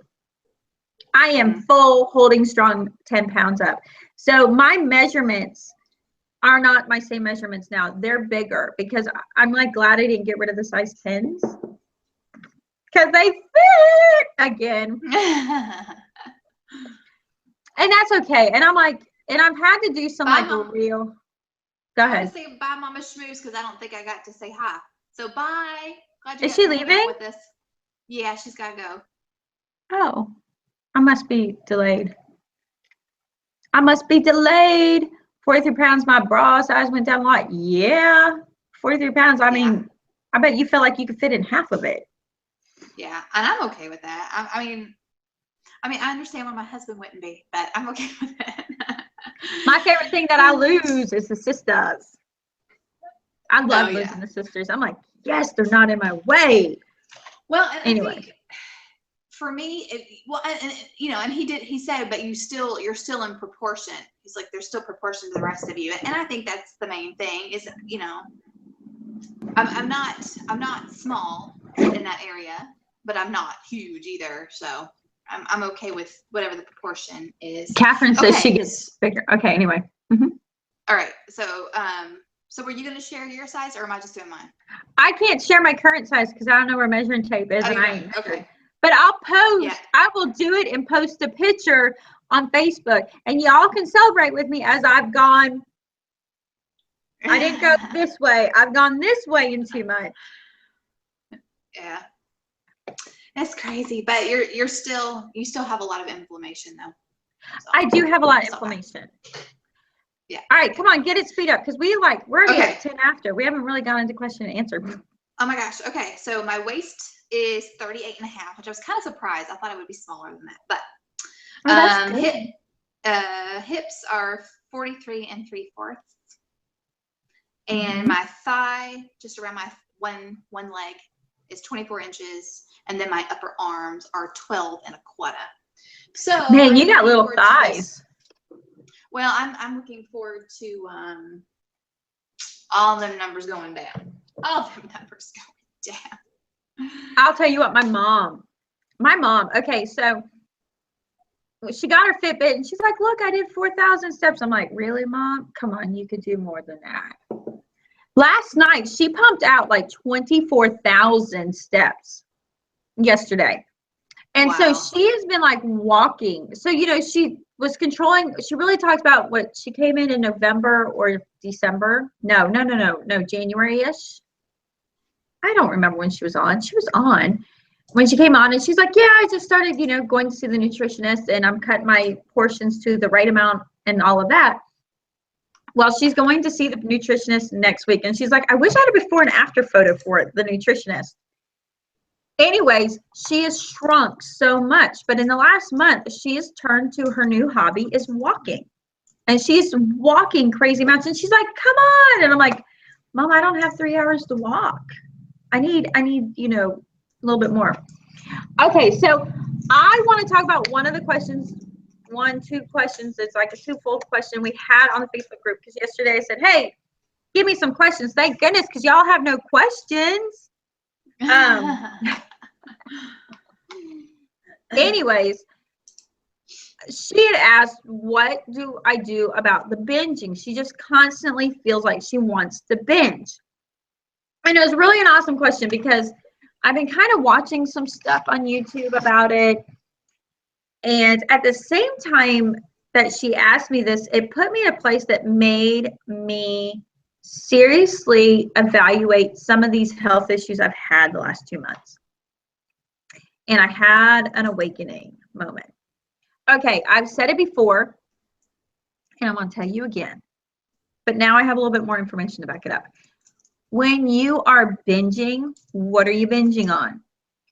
I am full holding strong 10 pounds up. So my measurements are not my same measurements now. They're bigger because I'm like glad I didn't get rid of the size 10s because they fit again. And that's okay. And I'm like, and I've had to do some bye, like Mom. real. Go ahead. I want to say bye, Mama Schmooze, because I don't think I got to say hi. So bye. Glad you Is got she to hang out leaving? with us. Yeah, she's got to go. Oh, I must be delayed. I must be delayed. 43 pounds, my bra size went down a lot. Yeah, 43 pounds. I mean, I bet you feel like you could fit in half of it. Yeah, and I'm okay with that. I mean, I understand why my husband wouldn't be, but I'm okay with it. My favorite thing that I lose is the sisters. I love losing the sisters. I'm like, yes, they're not in my way. Well, and anyway. I think for me, and he said, but you're still in proportion. He's like, there's still proportion to the rest of you. And I think that's the main thing is, I'm not small in that area, but I'm not huge either. So I'm okay with whatever the proportion is. Catherine says she gets bigger. Okay, anyway. All right. So, so were you going to share your size or am I just doing mine? I can't share my current size because I don't know where measuring tape is. Okay. But I'll post, I will do it and post a picture on Facebook and y'all can celebrate with me as I've gone. I didn't go this way. I've gone this way in 2 months. Yeah. That's crazy. But you still have a lot of inflammation though. So, I do have a lot of inflammation. Yeah. All right, come on, get it speed up because we're already at 10 after. We haven't really gone into question and answer. Oh my gosh. Okay. So my waist is 38 and a half, which I was kind of surprised. I thought it would be smaller than that, but that's good. Hips are 43 3/4. And my thigh, just around my one leg, is 24 inches. And then my upper arms are 12 1/4. So man, you got little thighs. Well, I'm looking forward to all them numbers going down. All them numbers going down. I'll tell you what, my mom, okay, so she got her Fitbit and she's like, look, I did 4,000 steps. I'm like, really, Mom? Come on, you could do more than that. Last night, she pumped out like 24,000 steps yesterday. And so she has been like walking. So, she was controlling, she really talked about what she came in November or December. No, January-ish. I don't remember when she was on. She was on when she came on and she's like, yeah, I just started, going to see the nutritionist and I'm cutting my portions to the right amount and all of that. Well, she's going to see the nutritionist next week. And she's like, I wish I had a before and after photo for it, the nutritionist. Anyways, she has shrunk so much, but in the last month, she has turned to her new hobby is walking. And she's walking crazy amounts. And she's like, come on. And I'm like, Mom, I don't have 3 hours to walk. I need, you know, a little bit more. Okay, so I want to talk about one of the questions, two questions. It's like a twofold question we had on the Facebook group. Because yesterday I said, hey, give me some questions. Thank goodness, because y'all have no questions. Anyways, she had asked, what do I do about the binging? She just constantly feels like she wants to binge. And it was really an awesome question because I've been kind of watching some stuff on YouTube about it. And at the same time that she asked me this, it put me in a place that made me seriously evaluate some of these health issues I've had the last 2 months. And I had an awakening moment. Okay, I've said it before, and I'm going to tell you again. But now I have a little bit more information to back it up. When you are binging, what are you binging on?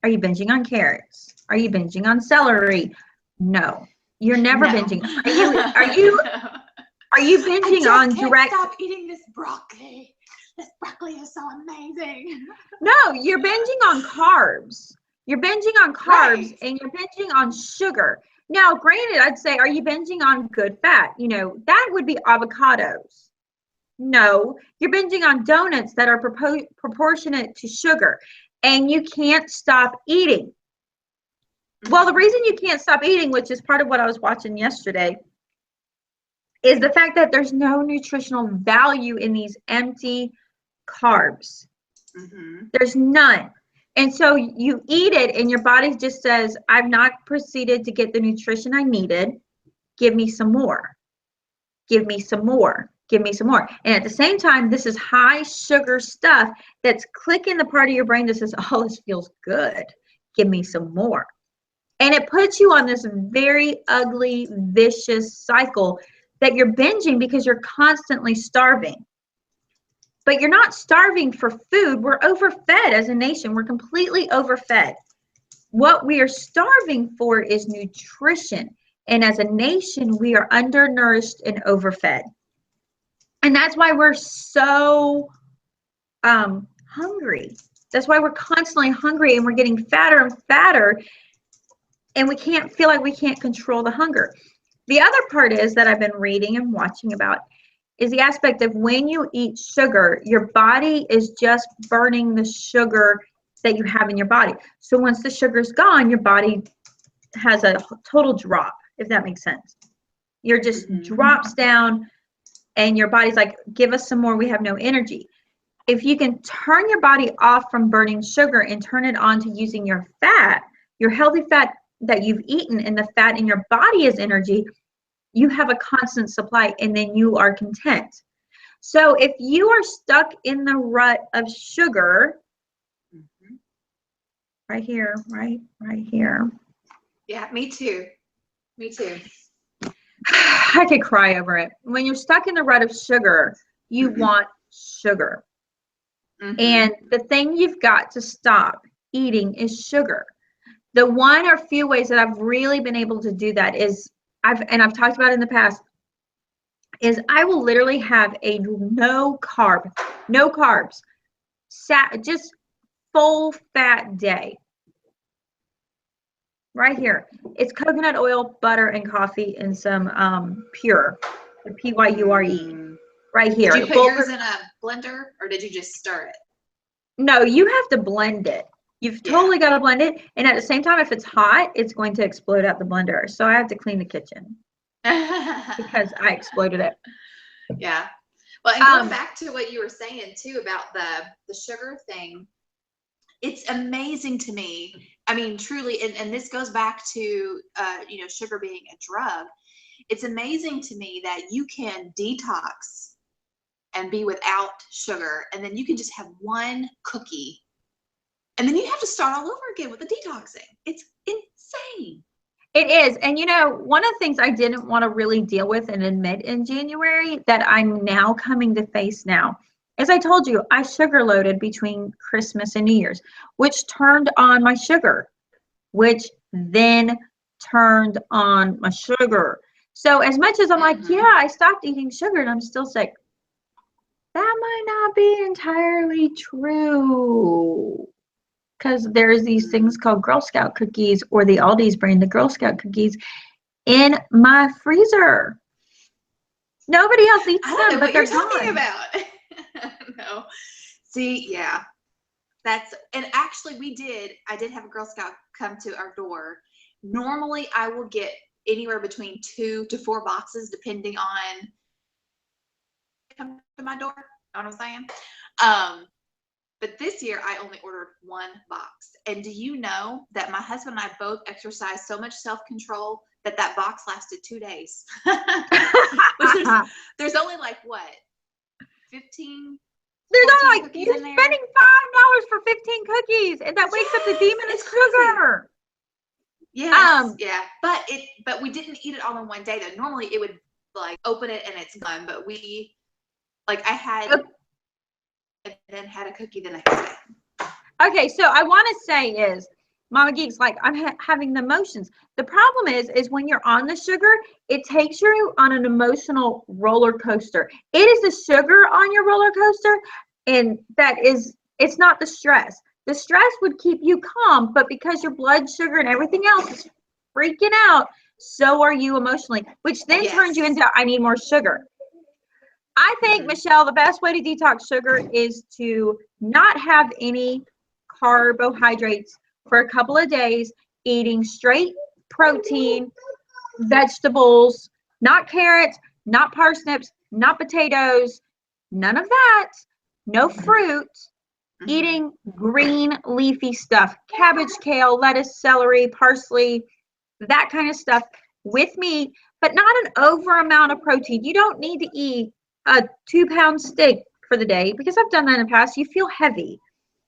Are you binging on carrots? Are you binging on celery? No, you're never binging. Are you binging on direct? Stop eating this broccoli. This broccoli is so amazing. No, you're binging on carbs. You're binging on carbs, right. And you're binging on sugar. Now, granted, I'd say, are you binging on good fat? You know, that would be avocados. No, you're binging on donuts that are proportionate to sugar, and you can't stop eating. Well, the reason you can't stop eating, which is part of what I was watching yesterday, is the fact that there's no nutritional value in these empty carbs. Mm-hmm. There's none. And so you eat it and your body just says, I've not proceeded to get the nutrition I needed. Give me some more. Give me some more. Give me some more. And at the same time, this is high sugar stuff that's clicking the part of your brain that says, oh, this feels good. Give me some more. And it puts you on this very ugly, vicious cycle that you're binging because you're constantly starving. But you're not starving for food. We're overfed as a nation. We're completely overfed. What we are starving for is nutrition. And as a nation, we are undernourished and overfed. And that's why we're so hungry. That's why we're constantly hungry and we're getting fatter and fatter. And we can't feel like we can't control the hunger. The other part is that I've been reading and watching about is the aspect of when you eat sugar, your body is just burning the sugar that you have in your body. So once the sugar's gone, your body has a total drop, if that makes sense. You're just drops down and your body's like, give us some more, we have no energy. If you can turn your body off from burning sugar and turn it on to using your fat, your healthy fat that you've eaten and the fat in your body as energy, you have a constant supply and then you are content. So if you are stuck in the rut of sugar, right here, right here. Yeah, me too. Me too. I could cry over it. When you're stuck in the rut of sugar, you want sugar. And the thing you've got to stop eating is sugar. The one or few ways that I've really been able to do that is I've talked about it in the past, is I will literally have a no carbs, just full fat day. Right here. It's coconut oil, butter, and coffee, and some Pure, the Pyure. Right here. Did you put yours in a blender, or did you just stir it? No, you have to blend it. You've totally got to blend it. And at the same time, if it's hot, it's going to explode out the blender. So I have to clean the kitchen because I exploded it. Yeah. Well, and going back to what you were saying too about the sugar thing, it's amazing to me. I mean, truly, and this goes back to sugar being a drug. It's amazing to me that you can detox and be without sugar, and then you can just have one cookie, and then you have to start all over again with the detoxing. It's insane. It is. And one of the things I didn't want to really deal with and admit in January that I'm now coming to face now As I told you, I sugar loaded between Christmas and New Year's, which turned on my sugar, which then turned on my sugar. So as much as I'm like, Mhm. yeah, I stopped eating sugar and I'm still sick, that might not be entirely true. Because there's these things called Girl Scout cookies, or the Aldi's brand, the Girl Scout cookies, in my freezer. Nobody else eats I don't them, know but what they're you're talking gone. about. No. See, yeah. And actually I did have a Girl Scout come to our door. Normally I will get anywhere between 2 to 4 boxes depending on come to my door. Know what I'm saying? But this year I only ordered 1 box. And do you know that my husband and I both exercised so much self-control that box lasted 2 days? But there's only like what? 15 There's 14 only like, cookies you're in there. spending $5 for 15 cookies, and that wakes up the demon of It's crazy. sugar. Yes, yeah, but we didn't eat it all in one day though. Normally it would like open it and it's gone, but we like I had and then had a cookie the next day. Okay, so I want to say is, Mama Geek's like, I'm having the emotions. The problem is when you're on the sugar, it takes you on an emotional roller coaster. It is the sugar on your roller coaster, and it's not the stress. The stress would keep you calm, but because your blood sugar and everything else is freaking out, so are you emotionally, which then turns you into, I need more sugar. I think, Michelle, the best way to detox sugar is to not have any carbohydrates for a couple of days, eating straight protein, vegetables, not carrots, not parsnips, not potatoes, none of that, no fruit, eating green leafy stuff, cabbage, kale, lettuce, celery, parsley, that kind of stuff with meat, but not an over amount of protein. You don't need to eat a 2-pound steak for the day, because I've done that in the past. You feel heavy.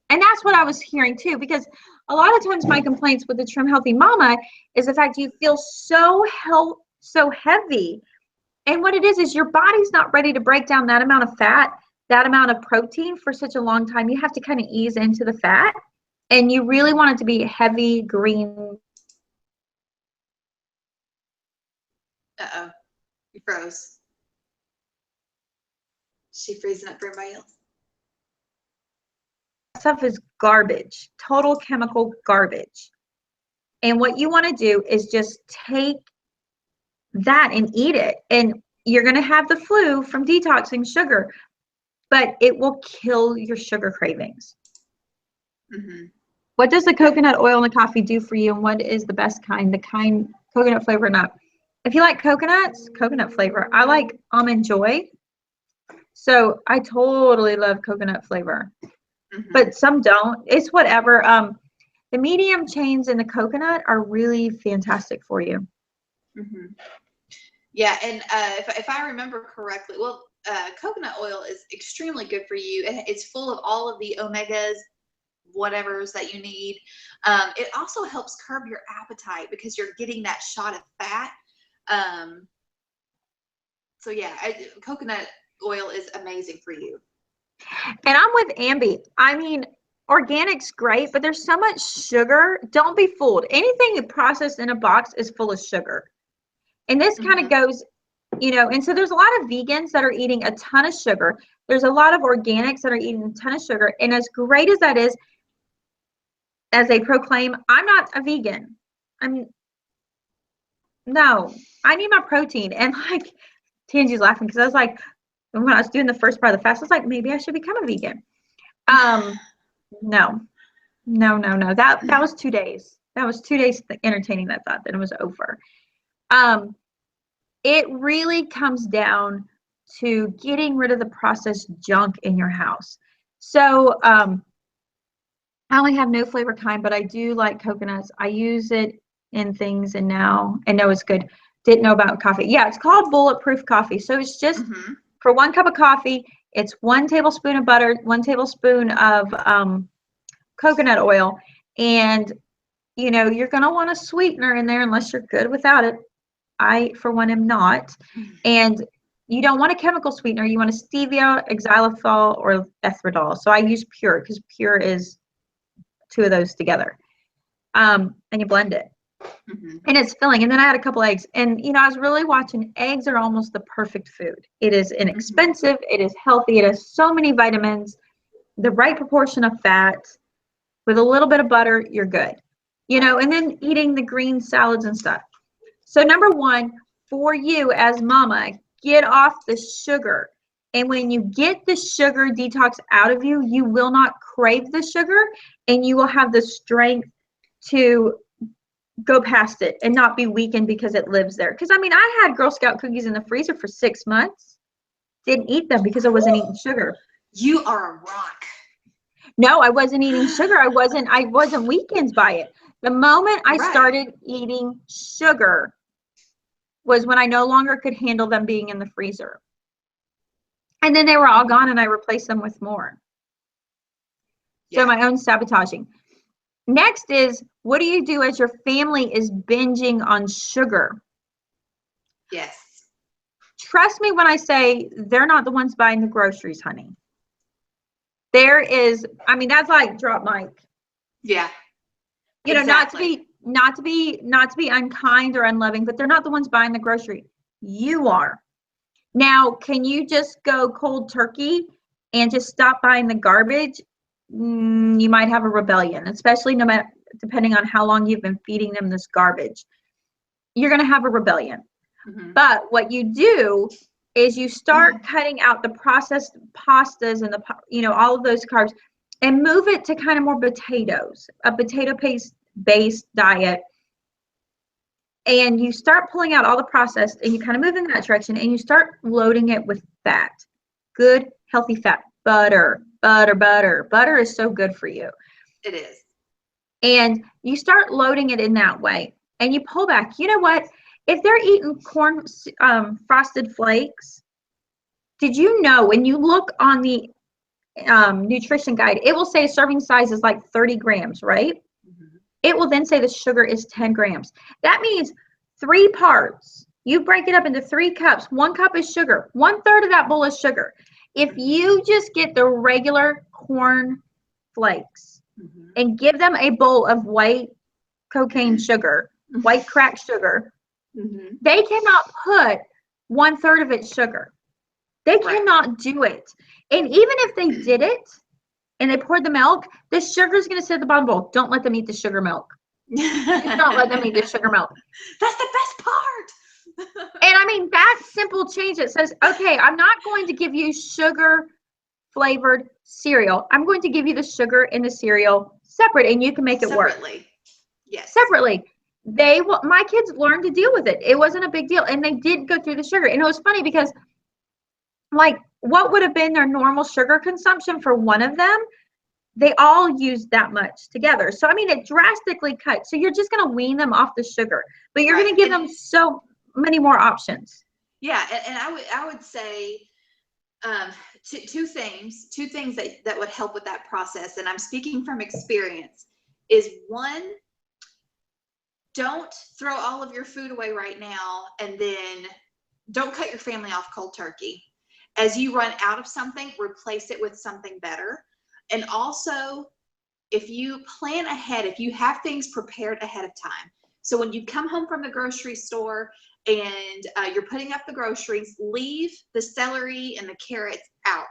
And that's what I was hearing too, because a lot of times my complaints with the Trim Healthy Mama is the fact you feel so heavy. And what it is your body's not ready to break down that amount of fat, that amount of protein for such a long time. You have to kind of ease into the fat, and you really want it to be heavy green. Uh-oh. You froze. She freezing up for everybody else. Stuff is garbage, total chemical garbage. And what you want to do is just take that and eat it. And you're going to have the flu from detoxing sugar, but it will kill your sugar cravings. What does the coconut oil in the coffee do for you, and what is the best kind? The kind coconut flavor or not? If you like coconuts, coconut flavor. I like almond joy. So I totally love coconut flavor. But some don't. It's whatever. The medium chains in the coconut are really fantastic for you. Yeah, and if I remember correctly, well, coconut oil is extremely good for you. It's full of all of the omegas, whatevers that you need. It also helps curb your appetite because you're getting that shot of fat. So yeah, coconut oil is amazing for you. And I'm with Ambi. I mean, organic's great, but there's so much sugar. Don't be fooled. Anything processed in a box is full of sugar. And this kind of goes, and so there's a lot of vegans that are eating a ton of sugar. There's a lot of organics that are eating a ton of sugar. And as great as that is, as they proclaim, I'm not a vegan. No, I need my protein. And like, Tangi's laughing because I was like, when I was doing the first part of the fast, I was like, maybe I should become a vegan. No. That was 2 days. That was 2 days entertaining that thought. Then it was over. It really comes down to getting rid of the processed junk in your house. So I only have no flavor kind, but I do like coconuts. I use it in things, and now I know it's good. Didn't know about coffee. Yeah, it's called bulletproof coffee. So it's just for 1 cup of coffee, it's 1 tablespoon of butter, 1 tablespoon of coconut oil, and you're going to want a sweetener in there unless you're good without it. I, for one, am not. And you don't want a chemical sweetener. You want a stevia, xylitol, or erythritol. So I use Pure because Pure is 2 of those together. And you blend it. Mm-hmm. And it's filling. And then I had a couple eggs. And, you know, I was really watching. Eggs are almost the perfect food. It is inexpensive. It is healthy. It has so many vitamins, the right proportion of fat. With a little bit of butter, you're good. You know, and then eating the green salads and stuff. So number 1, for you as mama, get off the sugar. And when you get the sugar detox out of you, you will not crave the sugar and you will have the strength to go past it and not be weakened because it lives there. Because I mean, I had Girl Scout cookies in the freezer for 6 months. Didn't eat them because I wasn't eating sugar. You are a rock. No, I wasn't eating sugar. I wasn't weakened by it. The moment I started eating sugar was when I no longer could handle them being in the freezer. And then they were all gone and I replaced them with more. So my own sabotaging. Next is, what do you do as your family is binging on sugar? Yes. Trust me when I say they're not the ones buying the groceries, honey. There is, I mean, that's like drop mic. Yeah. You know, not to be unkind or unloving, but they're not the ones buying the grocery. You are. Now, can you just go cold turkey and just stop buying the garbage? You might have a rebellion, especially depending on how long you've been feeding them this garbage. You're going to have a rebellion. Mm-hmm. But what you do is you start cutting out the processed pastas and all of those carbs and move it to kind of more potatoes, a potato-based diet. And you start pulling out all the processed and you kind of move in that direction and you start loading it with fat. Good, healthy fat. Butter. Butter is so good for you. It is. And you start loading it in that way and you pull back. You know what? If they're eating corn frosted flakes, did you know when you look on the nutrition guide, it will say serving size is like 30 grams, right? Mm-hmm. It will then say the sugar is 10 grams. That means 3 parts. You break it up into 3 cups. 1 cup is sugar. 1/3 of that bowl is sugar. If you just get the regular corn flakes and give them a bowl of white cocaine sugar, white cracked sugar, they cannot put 1/3 of it sugar. They cannot do it. And even if they did it and they poured the milk, the sugar is going to sit at the bottom bowl. Don't let them eat the sugar milk. Don't let them eat the sugar milk. That's the best part. And I mean, that simple change, it says, okay, I'm not going to give you sugar flavored cereal. I'm going to give you the sugar in the cereal separate and you can make it work. Separately. Yes. Separately. My kids learned to deal with it. It wasn't a big deal. And they did go through the sugar. And it was funny because like what would have been their normal sugar consumption for one of them, they all used that much together. So, I mean, it drastically cut. So you're just going to wean them off the sugar, but you're going to give them so many more options. Yeah. And I would say two things that would help with that process. And I'm speaking from experience is 1, don't throw all of your food away right now. And then don't cut your family off cold turkey. As you run out of something, replace it with something better. And also, if you plan ahead, if you have things prepared ahead of time. So when you come home from the grocery store and you're putting up the groceries, leave the celery and the carrots out.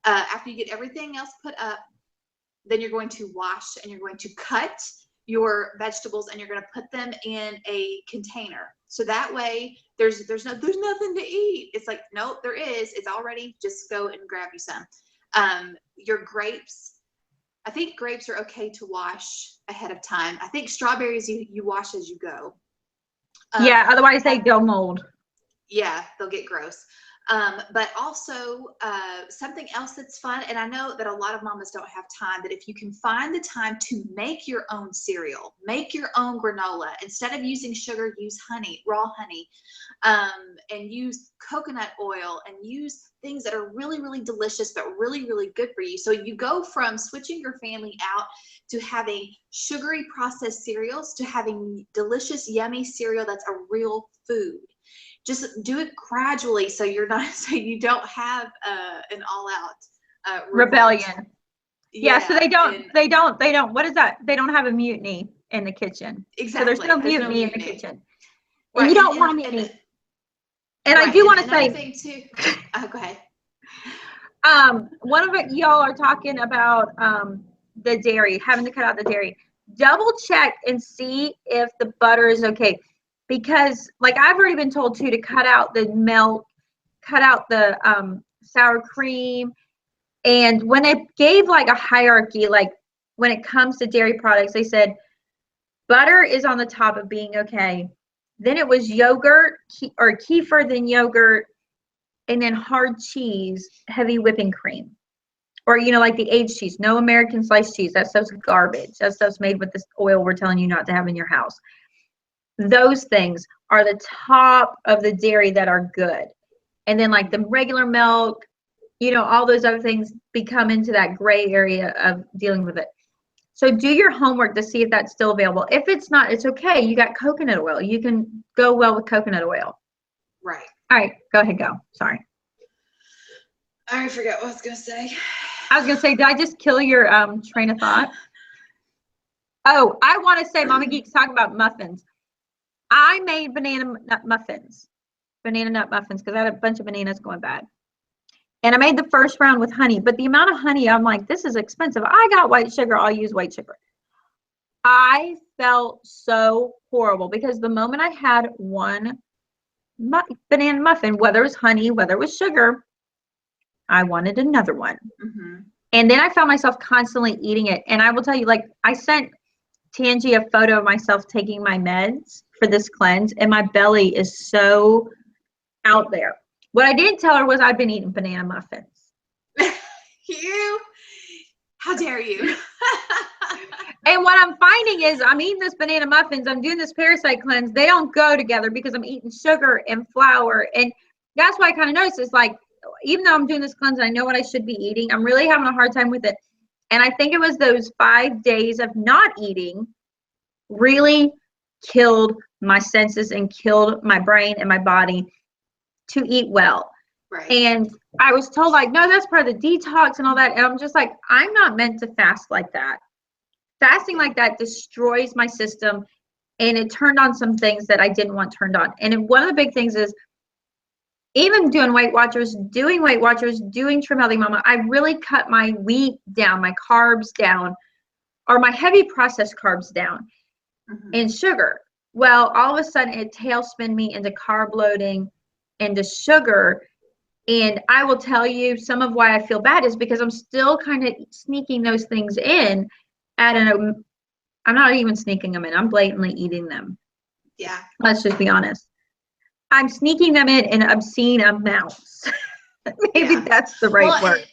After you get everything else put up, then you're going to wash and you're going to cut your vegetables and you're going to put them in a container. So that way there's nothing to eat. It's like, nope, there is. It's all ready. Just go and grab you some. Your grapes, I think grapes are okay to wash ahead of time. I think strawberries you wash as you go. Yeah, otherwise they go mold. Yeah, they'll get gross. But also something else that's fun, and I know that a lot of mamas don't have time, but if you can find the time to make your own cereal, make your own granola, instead of using sugar, use honey, raw honey, and use coconut oil and use things that are really, really delicious, but really, really good for you. So you go from switching your family out to having sugary processed cereals to having delicious, yummy cereal that's a real food. just do it gradually so you don't have an all-out rebellion. Yeah, so they and don't, what is that? They don't have a mutiny in the kitchen. exactly. So there's no mutiny in the kitchen. Right. And you don't want mutiny. And right. I do want to another say, thing too. Go ahead. One of it, y'all are talking about the dairy, having to cut out the dairy. Double check and see if the butter is okay. Because like I've already been told too, to cut out the milk, cut out the sour cream. And when they gave like a hierarchy, like when it comes to dairy products, they said butter is on the top of being okay. Then it was yogurt or kefir, then yogurt, and then hard cheese, heavy whipping cream. Or, you know, like the aged cheese, no American sliced cheese. That stuff's garbage. That stuff's made with this oil we're telling you not to have in your house. Those things are the top of the dairy that are good. And then like the regular milk, you know, all those other things become into that gray area of dealing with it. So do your homework to see if that's still available. If it's not, it's okay. You got coconut oil. You can go well with coconut oil. Right. All right, go ahead, go. Sorry. I forgot what I was going to say. I was going to say, did I just kill your train of thought? Oh, I want to say, Mama Geek's talking about muffins. I made banana nut muffins because I had a bunch of bananas going bad. And I made the first round with honey, but the amount of honey, I'm like, this is expensive. I got white sugar. I'll use white sugar. I felt so horrible because the moment I had one banana muffin, whether it was honey, whether it was sugar, I wanted another one. Mm-hmm. And then I found myself constantly eating it. And I will tell you, like, I sent Tangi a photo of myself taking my meds for this cleanse, and my belly is so out there. What I didn't tell her was I'd been eating banana muffins. How dare you? And what I'm finding is I'm eating this banana muffins, I'm doing this parasite cleanse. They don't go together because I'm eating sugar and flour. And that's why I kind of noticed is like, even though I'm doing this cleanse, I know what I should be eating. I'm really having a hard time with it. And I think it was those 5 days of not eating really killed my senses and killed my brain and my body to eat well. Right. And I was told like, no, that's part of the detox and all that. And I'm just like, I'm not meant to fast like that. Fasting like that destroys my system. And it turned on some things that I didn't want turned on. And one of the big things is even doing Weight Watchers, doing Trim Healthy Mama, I really cut my wheat down, my carbs down, or my heavy processed carbs down, and sugar. Well, all of a sudden it tailspin me into carb loading, into sugar. And I will tell you some of why I feel bad is because I'm still kind of sneaking those things in I'm not even sneaking them in. I'm blatantly eating them. Yeah. Let's just be honest. I'm sneaking them in obscene amounts. Maybe that's the right word.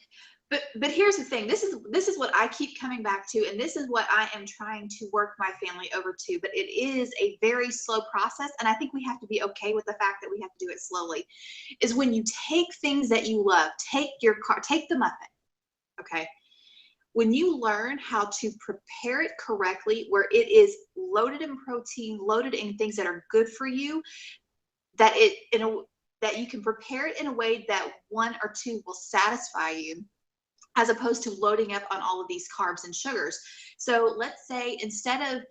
But here's the thing. This is what I keep coming back to, and this is what I am trying to work my family over to. But it is a very slow process, and I think we have to be okay with the fact that we have to do it slowly. Is when you take things that you love, take the muffin, okay? When you learn how to prepare it correctly, where it is loaded in protein, loaded in things that are good for you, that you can prepare it in a way that 1 or 2 will satisfy you, as opposed to loading up on all of these carbs and sugars. So let's say instead of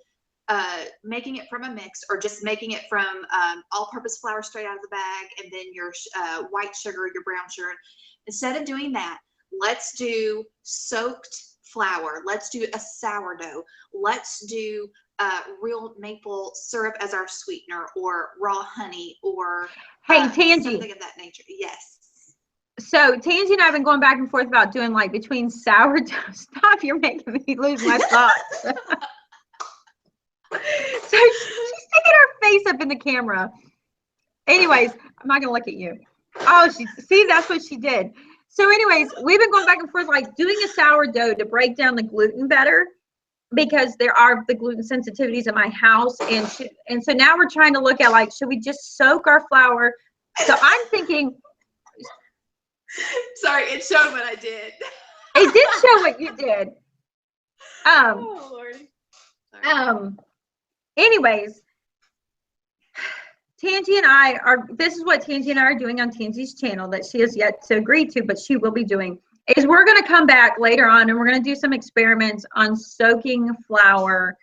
making it from a mix, or just making it from all-purpose flour straight out of the bag, and then your white sugar, your brown sugar, instead of doing that, let's do soaked flour. Let's do a sourdough. Let's do real maple syrup as our sweetener, or raw honey, or Tangi, something of that nature. Yes. So Tangi and I have been going back and forth about doing like between sourdough. Stop, you're making me lose my thoughts. So she's sticking her face up in the camera. Anyways, I'm not gonna look at you. Oh, see, that's what she did. So anyways, we've been going back and forth like doing a sourdough to break down the gluten better, because there are the gluten sensitivities in my house. And so now we're trying to look at like, should we just soak our flour? So I'm thinking, sorry, it showed what I did. It did show what you did. Oh Lord. Sorry. Anyways, Tangi and I are, this is what Tangi and I are doing on Tangi's channel that she has yet to agree to, but she will be doing, is we're going to come back later on and we're going to do some experiments on soaking flour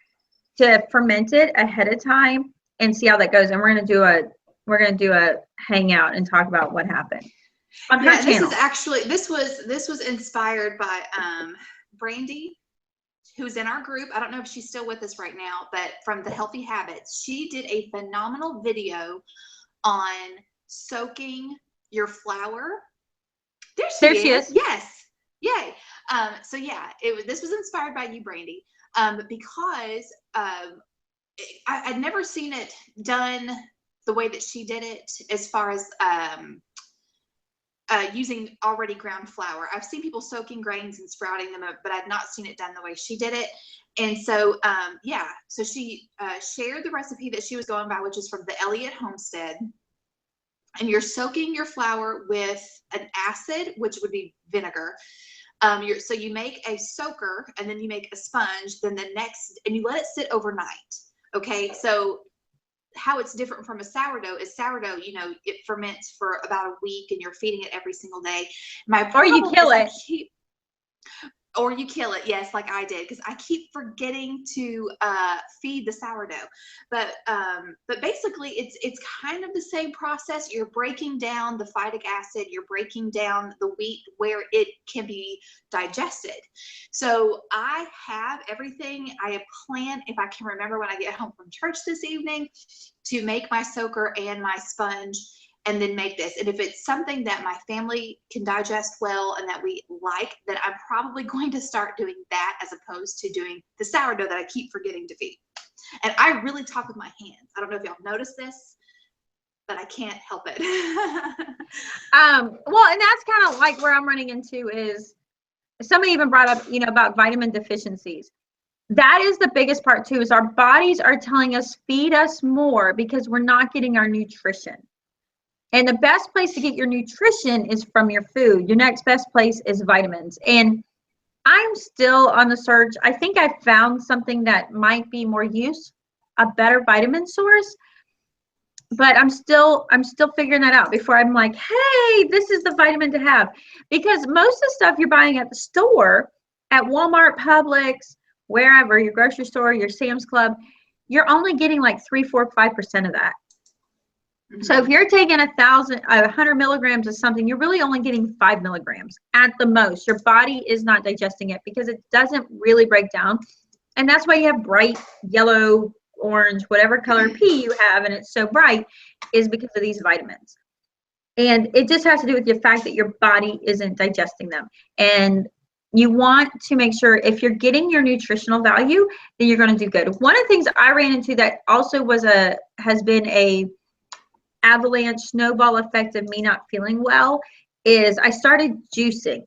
to ferment it ahead of time and see how that goes. And we're going to do a hangout and talk about what happened on her channel. This is actually, this was inspired by Brandy, who's in our group. I don't know if she's still with us right now, but from the Healthy Habits, she did a phenomenal video on soaking your flour. There she is. Yes. Yay. So yeah, this was inspired by you, Brandy, because I'd never seen it done the way that she did it, as far as using already ground flour. I've seen people soaking grains and sprouting them up, but I've not seen it done the way she did it. And so, yeah, so she shared the recipe that she was going by, which is from the Elliott Homestead. And you're soaking your flour with an acid, which would be vinegar. So you make a soaker, and then you make a sponge, then and you let it sit overnight. Okay, so how it's different from a sourdough is sourdough, you know, it ferments for about a week and you're feeding it every single day. Or you kill it. Or you kill it, yes, like I did, because I keep forgetting to feed the sourdough. But basically, it's kind of the same process. You're breaking down the phytic acid. You're breaking down the wheat where it can be digested. So I have everything. I have planned, if I can remember when I get home from church this evening, to make my soaker and my sponge, and then make this. And if it's something that my family can digest well and that we like, then I'm probably going to start doing that as opposed to doing the sourdough that I keep forgetting to feed. And I really talk with my hands. I don't know if y'all noticed this, but I can't help it. Well, and that's kind of like where I'm running into is, somebody even brought up, you know, about vitamin deficiencies. That is the biggest part too, is our bodies are telling us, feed us more, because we're not getting our nutrition. And the best place to get your nutrition is from your food. Your next best place is vitamins. And I'm still on the search. I think I found something that might be more use, a better vitamin source. But I'm still figuring that out before I'm like, hey, this is the vitamin to have. Because most of the stuff you're buying at the store, at Walmart, Publix, wherever, your grocery store, your Sam's Club, you're only getting like 3, 4, 5% of that. So if you're taking 100 milligrams of something, you're really only getting 5 milligrams at the most. Your body is not digesting it because it doesn't really break down. And that's why you have bright yellow, orange, whatever color pea you have, and it's so bright, is because of these vitamins. And it just has to do with the fact that your body isn't digesting them. And you want to make sure, if you're getting your nutritional value, then you're going to do good. One of the things I ran into that also has been a avalanche snowball effect of me not feeling well is I started juicing.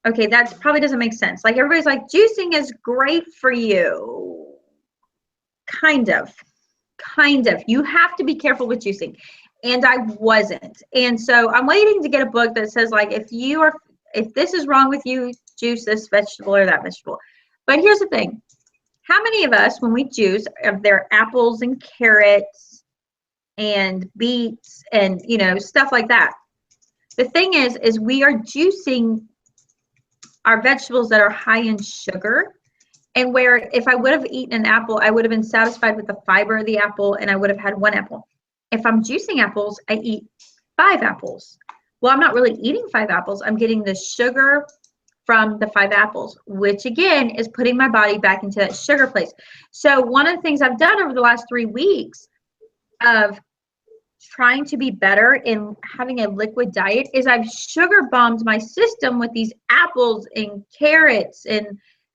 Okay, that probably doesn't make sense. Like, everybody's like, juicing is great for you. Kind of. You have to be careful with juicing. And I wasn't. And so I'm waiting to get a book that says, like, if this is wrong with you, juice this vegetable or that vegetable. But here's the thing. How many of us, when we juice, if they're apples and carrots and beets and, you know, stuff like that. The thing is we are juicing our vegetables that are high in sugar, and where if I would have eaten an apple, I would have been satisfied with the fiber of the apple and I would have had 1 apple. If I'm juicing apples, I eat 5 apples. Well, I'm not really eating 5 apples. I'm getting the sugar from the 5 apples, which again is putting my body back into that sugar place. So one of the things I've done over the last 3 weeks of trying to be better in having a liquid diet is I've sugar bombed my system with these apples and carrots, and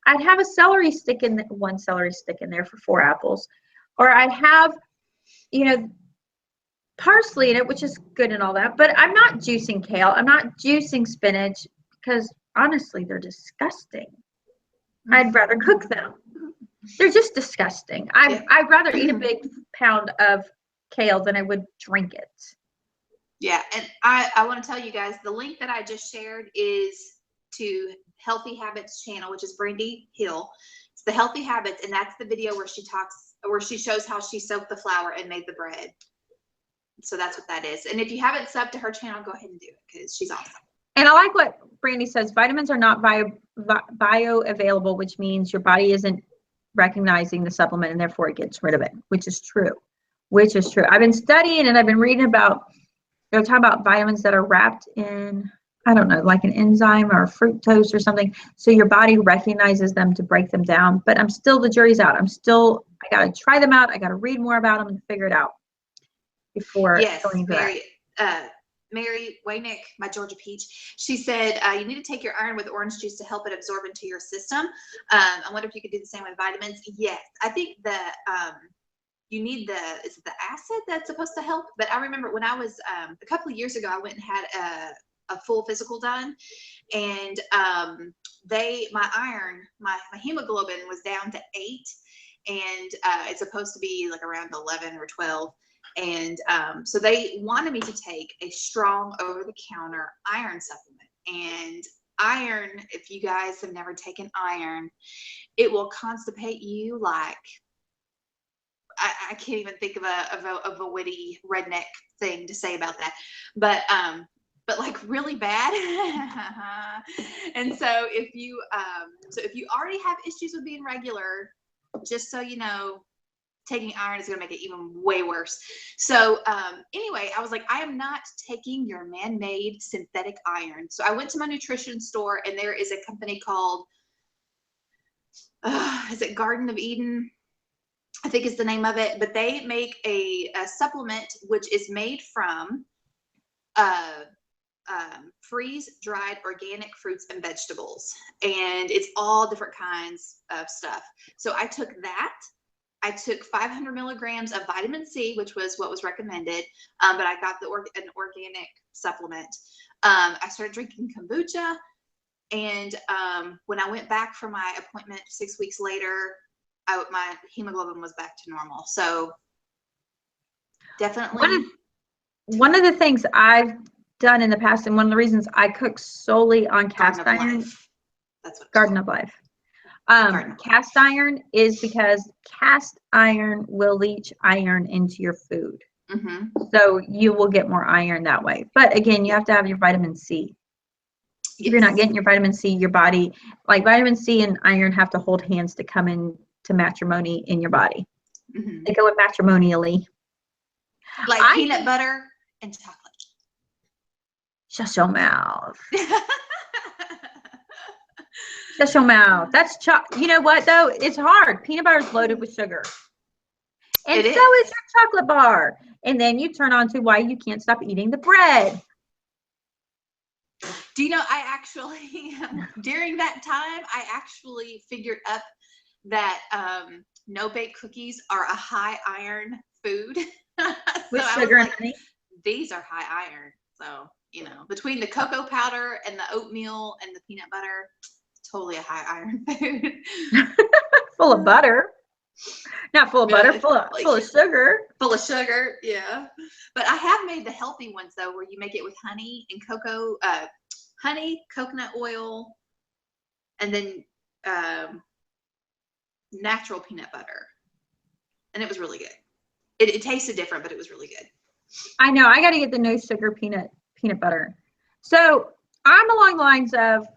I'd have a celery stick in 1 celery stick in there for 4 apples, or I'd have, you know, parsley in it, which is good and all that, but I'm not juicing kale. I'm not juicing spinach because honestly, they're disgusting. I'd rather cook them. They're just disgusting. I'd rather eat a big pound of kale than I would drink it. Yeah, and I want to tell you guys, the link that I just shared is to Healthy Habits channel, which is Brandy Hill. It's the Healthy Habits, and that's the video where she shows how she soaked the flour and made the bread. So that's what that is. And if you haven't subbed to her channel, go ahead and do it because she's awesome. And I like what Brandy says. Vitamins are not bioavailable, which means your body isn't recognizing the supplement and therefore it gets rid of it, which is true. I've been studying and I've been reading about, they're talking about vitamins that are wrapped in, I don't know, like an enzyme or fructose or something. So your body recognizes them to break them down. But the jury's out. I got to try them out. I got to read more about them and figure it out before going to that. Mary Waynick, my Georgia Peach, she said, you need to take your iron with orange juice to help it absorb into your system. I wonder if you could do the same with vitamins. Yes, I think you need is it the acid that's supposed to help? But I remember when I was, a couple of years ago, I went and had a full physical done, and my iron, my hemoglobin was down to 8, and it's supposed to be like around 11 or 12. And so they wanted me to take a strong over-the-counter iron supplement. And iron, if you guys have never taken iron, it will constipate you like, I can't even think of a witty redneck thing to say about that. But like really bad. And so if you already have issues with being regular, just so you know, taking iron is going to make it even way worse. So anyway, I was like, I am not taking your man-made synthetic iron. So I went to my nutrition store, and there is a company called, is it Garden of Eden? I think is the name of it. But they make a supplement which is made from freeze-dried organic fruits and vegetables. And it's all different kinds of stuff. So I took that. I took 500 milligrams of vitamin C, which was what was recommended, but I got an organic supplement. I started drinking kombucha, and when I went back for my appointment 6 weeks later, my hemoglobin was back to normal. So definitely. One of the things I've done in the past, and one of the reasons I cook solely on cast iron, that's what Garden of Life. Cast iron is because cast iron will leach iron into your food. Mm-hmm. So you will get more iron that way. But again, you have to have your vitamin C. Yes. If you're not getting your vitamin C, your body, like vitamin C and iron have to hold hands to come in to matrimony in your body. Mm-hmm. They go in matrimonially. Like peanut butter and chocolate. Shut your mouth. Shut your mouth. That's you know what though? It's hard. Peanut butter is loaded with sugar. And so is your chocolate bar. And then you turn on to why you can't stop eating the bread. Do you know, I actually, during that time, I actually figured up that no-bake cookies are a high iron food. With sugar and honey? These are high iron. So, you know, between the cocoa powder and the oatmeal and the peanut butter, totally a high iron food. Full of butter. Not full of butter, full of sugar. Full of sugar, yeah. But I have made the healthy ones though, where you make it with honey and honey, coconut oil, and then natural peanut butter. And it was really good. It tasted different, but it was really good. I know. I got to get the no sugar peanut butter. So I'm along the lines of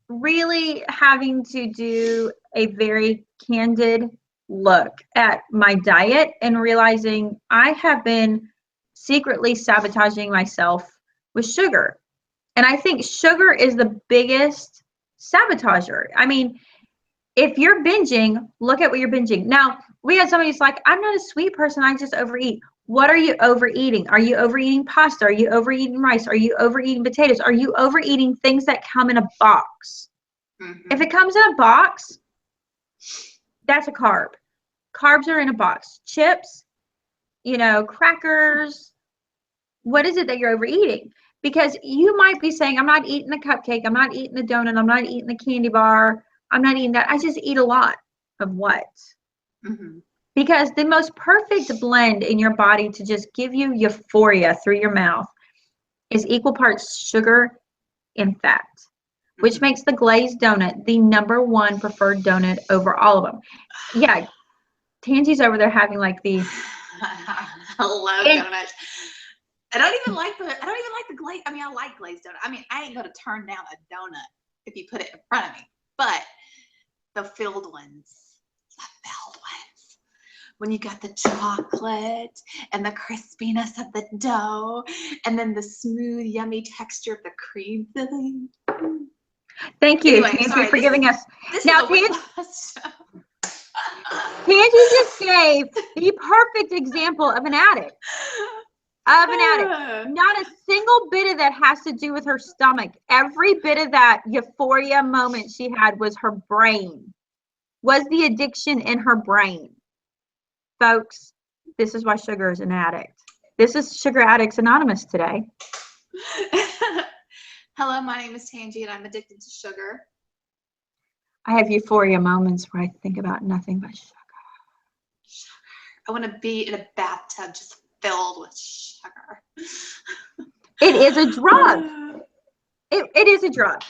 really having to do a very candid look at my diet and realizing I have been secretly sabotaging myself with sugar. And I think sugar is the biggest sabotager. I mean, if you're binging, look at what you're binging. Now, we had somebody who's like, I'm not a sweet person. I just overeat. What are you overeating? Are you overeating pasta? Are you overeating rice? Are you overeating potatoes? Are you overeating things that come in a box? Mm-hmm. If it comes in a box, that's a carb. Carbs are in a box. Chips, you know, crackers. What is it that you're overeating? Because you might be saying, I'm not eating the cupcake. I'm not eating the donut. I'm not eating the candy bar. I'm not eating that. I just eat a lot of what? Mm-hmm. Because the most perfect blend in your body to just give you euphoria through your mouth is equal parts sugar and fat, which mm-hmm. makes the glazed donut the #1 preferred donut over all of them. Yeah, Tangi's over there having like the I love donuts. I don't even like the glaze. I mean, I like glazed donut. I mean, I ain't gonna turn down a donut if you put it in front of me. But the filled ones, when you got the chocolate and the crispiness of the dough, and then the smooth, yummy texture of the cream filling. Thank you, Anyway, Tangi, for giving us. This Now, is a weight loss show. Tangi just gave the perfect example of an addict. Not a single bit of that has to do with her stomach. Every bit of that euphoria moment she had was her brain, was the addiction in her brain. Folks, this is why sugar is an addict. This is Sugar Addicts Anonymous today. Hello, my name is Tangi, and I'm addicted to sugar. I have euphoria moments where I think about nothing but sugar. I want to be in a bathtub just filled with sugar. It is a drug. It is a drug.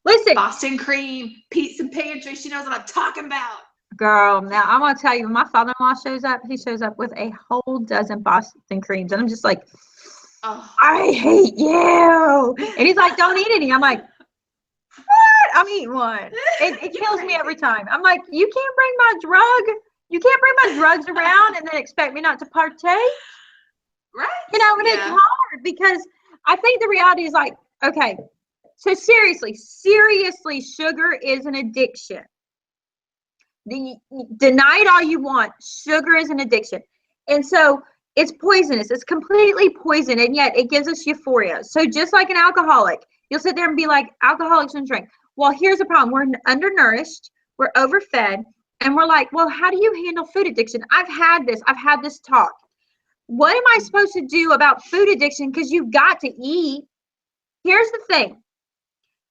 Listen. Boston cream, pizza pantry. She knows what I'm talking about. Girl, now I'm going to tell you, when my father-in-law shows up, he shows up with a whole dozen Boston creams. And I'm just like, oh, I hate you. And he's like, don't eat any. I'm like, what? I'm eating one. It kills me every time. I'm like, you can't bring my drug. You can't bring my drugs around and then expect me not to partake. Right. You know, and it's hard because I think the reality is like, okay, so seriously, sugar is an addiction. Deny it all you want. Sugar is an addiction. And so it's poisonous. It's completely poison. And yet it gives us euphoria. So just like an alcoholic, you'll sit there and be like, alcoholics don't drink. Well, here's the problem. We're undernourished. We're overfed. And we're like, well, how do you handle food addiction? I've had this talk. What am I supposed to do about food addiction? Because you've got to eat. Here's the thing.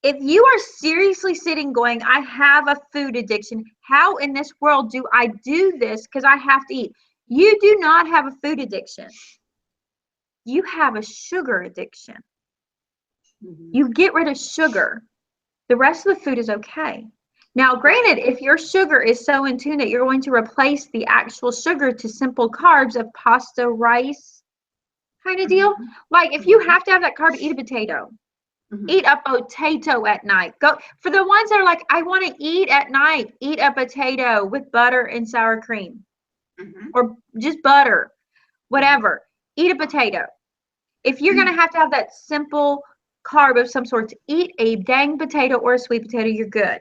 If you are seriously sitting going, I have a food addiction, how in this world do I do this? Because I have to eat. You do not have a food addiction. You have a sugar addiction. Mm-hmm. You get rid of sugar. The rest of the food is okay. Now, granted, if your sugar is so in tune that you're going to replace the actual sugar to simple carbs of pasta, rice kind of deal, like if you have to have that carb, eat a potato. Mm-hmm. Eat a potato at night. Go for the ones that are like, I want to eat at night. Eat a potato with butter and sour cream, or just butter, whatever. Eat a potato. If you're gonna have that simple carb of some sort, to eat a dang potato or a sweet potato, you're good.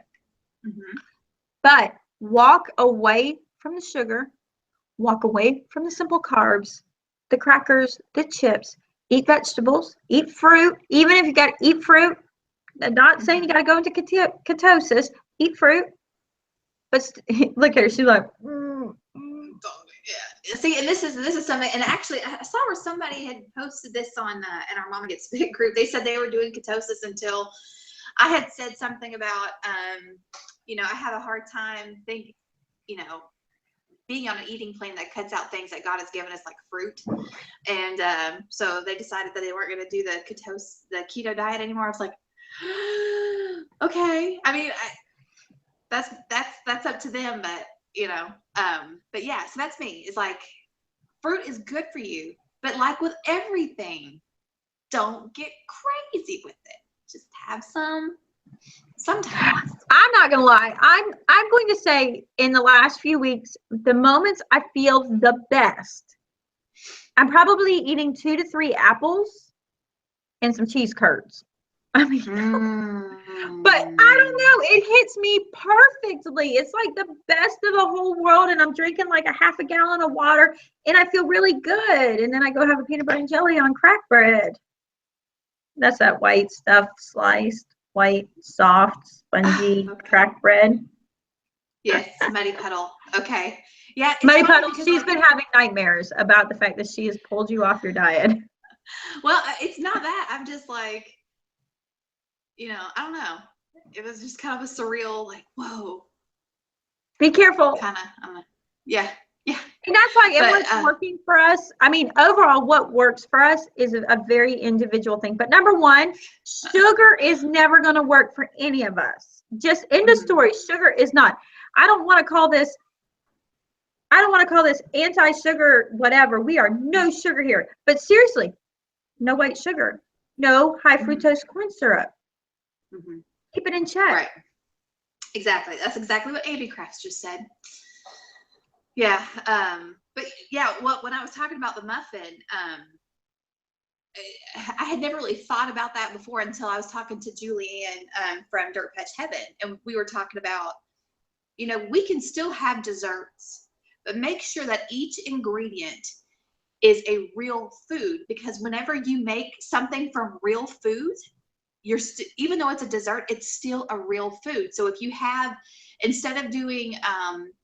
But walk away from the sugar. Walk away from the simple carbs, the crackers, the chips. Eat vegetables, eat fruit, even if you got to eat fruit. I'm not saying you got to go into ketosis, eat fruit. But look at her, she's like, Yeah. See, and this is something, and actually I saw where somebody had posted this on in our Mama Gets Fit group. They said they were doing ketosis until I had said something about, I have a hard time being on an eating plan that cuts out things that God has given us, like fruit. And so they decided that they weren't going to do the keto diet anymore. I was like, okay. I mean, that's up to them, but but yeah, so that's me. It's like, fruit is good for you, but like with everything, don't get crazy with it. Just have some sometimes. I'm not gonna lie. I'm going to say in the last few weeks, the moments I feel the best, I'm probably eating 2 to 3 apples and some cheese curds. I mean, but I don't know. It hits me perfectly. It's like the best of the whole world, and I'm drinking like a half a gallon of water, and I feel really good. And then I go have a peanut butter and jelly on crack bread. That's that white stuff, sliced, white, soft, spongy crack bread. Yes, Muddy Puddle. Okay. Yeah. Muddy Puddle, she's been having nightmares about the fact that she has pulled you off your diet. Well, it's not that. I'm just like, I don't know. It was just kind of a surreal, like, whoa. Be careful. Kind of, I don't know. Yeah. Yeah. And that's like what's working for us. I mean, overall, what works for us is a very individual thing. But number one, sugar is never going to work for any of us. Just end of story. Sugar is not. I don't want to call this I don't want to call this anti-sugar, whatever. We are no sugar here. But seriously, no white sugar, no high fructose corn syrup. Keep it in check. Right. Exactly. That's exactly what Andy Crafts just said. Yeah. But yeah, when I was talking about the muffin, I had never really thought about that before until I was talking to Julianne from Dirt Patch Heaven, and we were talking about, we can still have desserts, but make sure that each ingredient is a real food, because whenever you make something from real food, even though it's a dessert, it's still a real food. So if you have, instead of doing,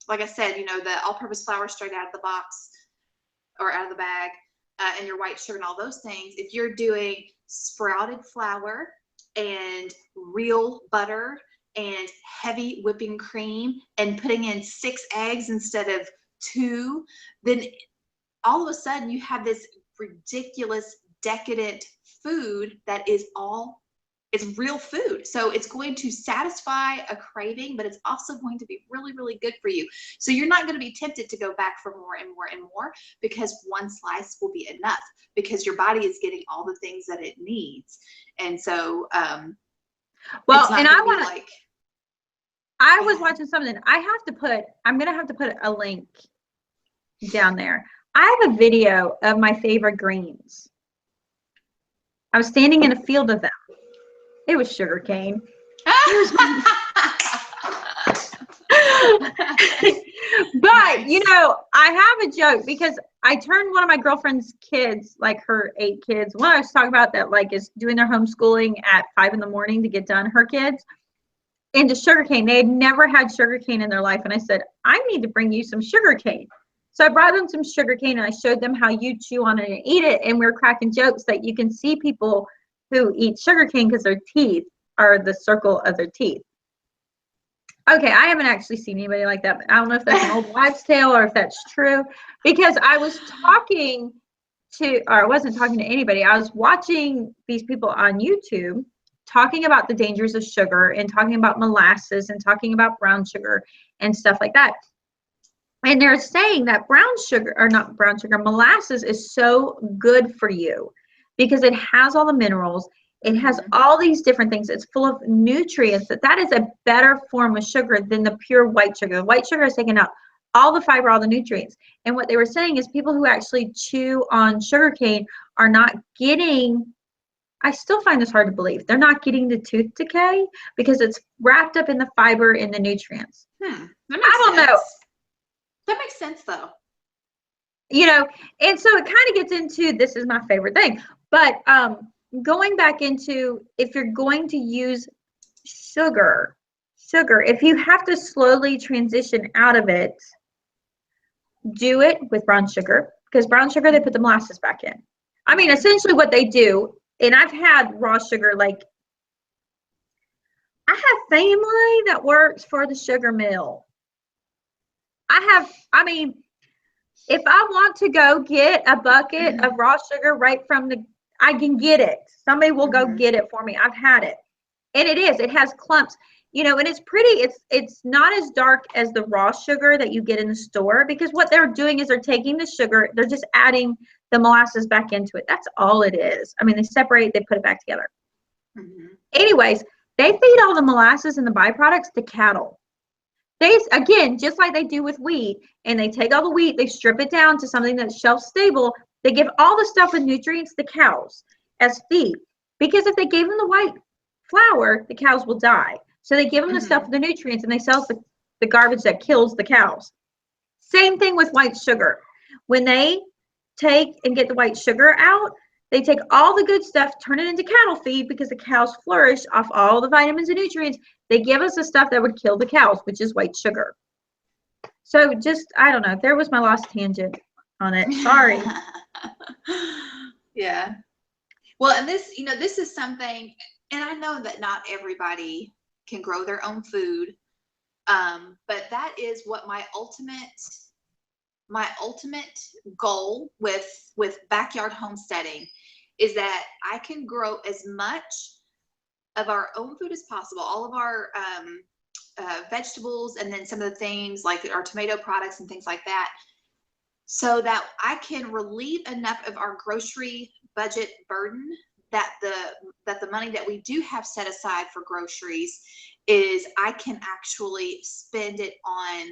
like I said, the all-purpose flour straight out of the box or out of the bag, and your white sugar and all those things, if you're doing sprouted flour and real butter and heavy whipping cream and putting in 6 eggs instead of 2, then all of a sudden you have this ridiculous decadent food that is real food. So it's going to satisfy a craving, but it's also going to be really, really good for you. So you're not going to be tempted to go back for more and more and more, because one slice will be enough, because your body is getting all the things that it needs. And so, well, and I want to, I was watching something. I'm going to have to put a link down there. I have a video of my favorite greens. I was standing in a field of them. It was sugar cane. But I have a joke, because I turned one of my girlfriend's kids, like her 8 kids, one I was talking about that like is doing their homeschooling at 5 in the morning to get done, her kids, into sugar cane. They had never had sugar cane in their life. And I said, I need to bring you some sugar cane. So I brought them some sugar cane and I showed them how you chew on it and eat it. And we were cracking jokes that you can see people who eat sugar cane because their teeth are the circle of their teeth. Okay, I haven't actually seen anybody like that, but I don't know if that's an old wives' tale or if that's true, because I was talking to, or I wasn't talking to anybody. I was watching these people on YouTube talking about the dangers of sugar and talking about molasses and talking about brown sugar and stuff like that. And they're saying that molasses is so good for you because it has all the minerals. It has all these different things. It's full of nutrients. That is a better form of sugar than the pure white sugar. The white sugar is taking out all the fiber, all the nutrients. And what they were saying is people who actually chew on sugar cane are not getting, I still find this hard to believe, they're not getting the tooth decay because it's wrapped up in the fiber and the nutrients. I don't know. That makes sense though. And so it kind of gets into, this is my favorite thing, but going back into, if you're going to use sugar, if you have to slowly transition out of it, do it with brown sugar, because brown sugar, they put the molasses back in. I mean, essentially what they do, and I've had raw sugar, like I have family that works for the sugar mill. If I want to go get a bucket of raw sugar right from I can get it. Somebody will go get it for me. I've had it. And it has clumps, and it's pretty. It's not as dark as the raw sugar that you get in the store, because what they're doing is they're taking the sugar, they're just adding the molasses back into it. That's all it is. I mean, they separate, they put it back together. Anyways, they feed all the molasses and the byproducts to cattle. They, again, just like they do with wheat, and they take all the wheat, they strip it down to something that's shelf stable. They give all the stuff with nutrients to cows as feed, because if they gave them the white flour, the cows will die. So they give them the stuff with the nutrients, and they sell the garbage that kills the cows. Same thing with white sugar. When they take and get the white sugar out, they take all the good stuff, turn it into cattle feed, because the cows flourish off all the vitamins and nutrients. They give us the stuff that would kill the cows, which is white sugar. So I don't know. There was my last tangent on it. Sorry. Yeah. Well, and this is something, and I know that not everybody can grow their own food, but that is what my ultimate goal with backyard homesteading is, that I can grow as much of our own food as possible. All of our vegetables, and then some of the things like our tomato products and things like that, so that I can relieve enough of our grocery budget burden that the money that we do have set aside for groceries is I can actually spend it on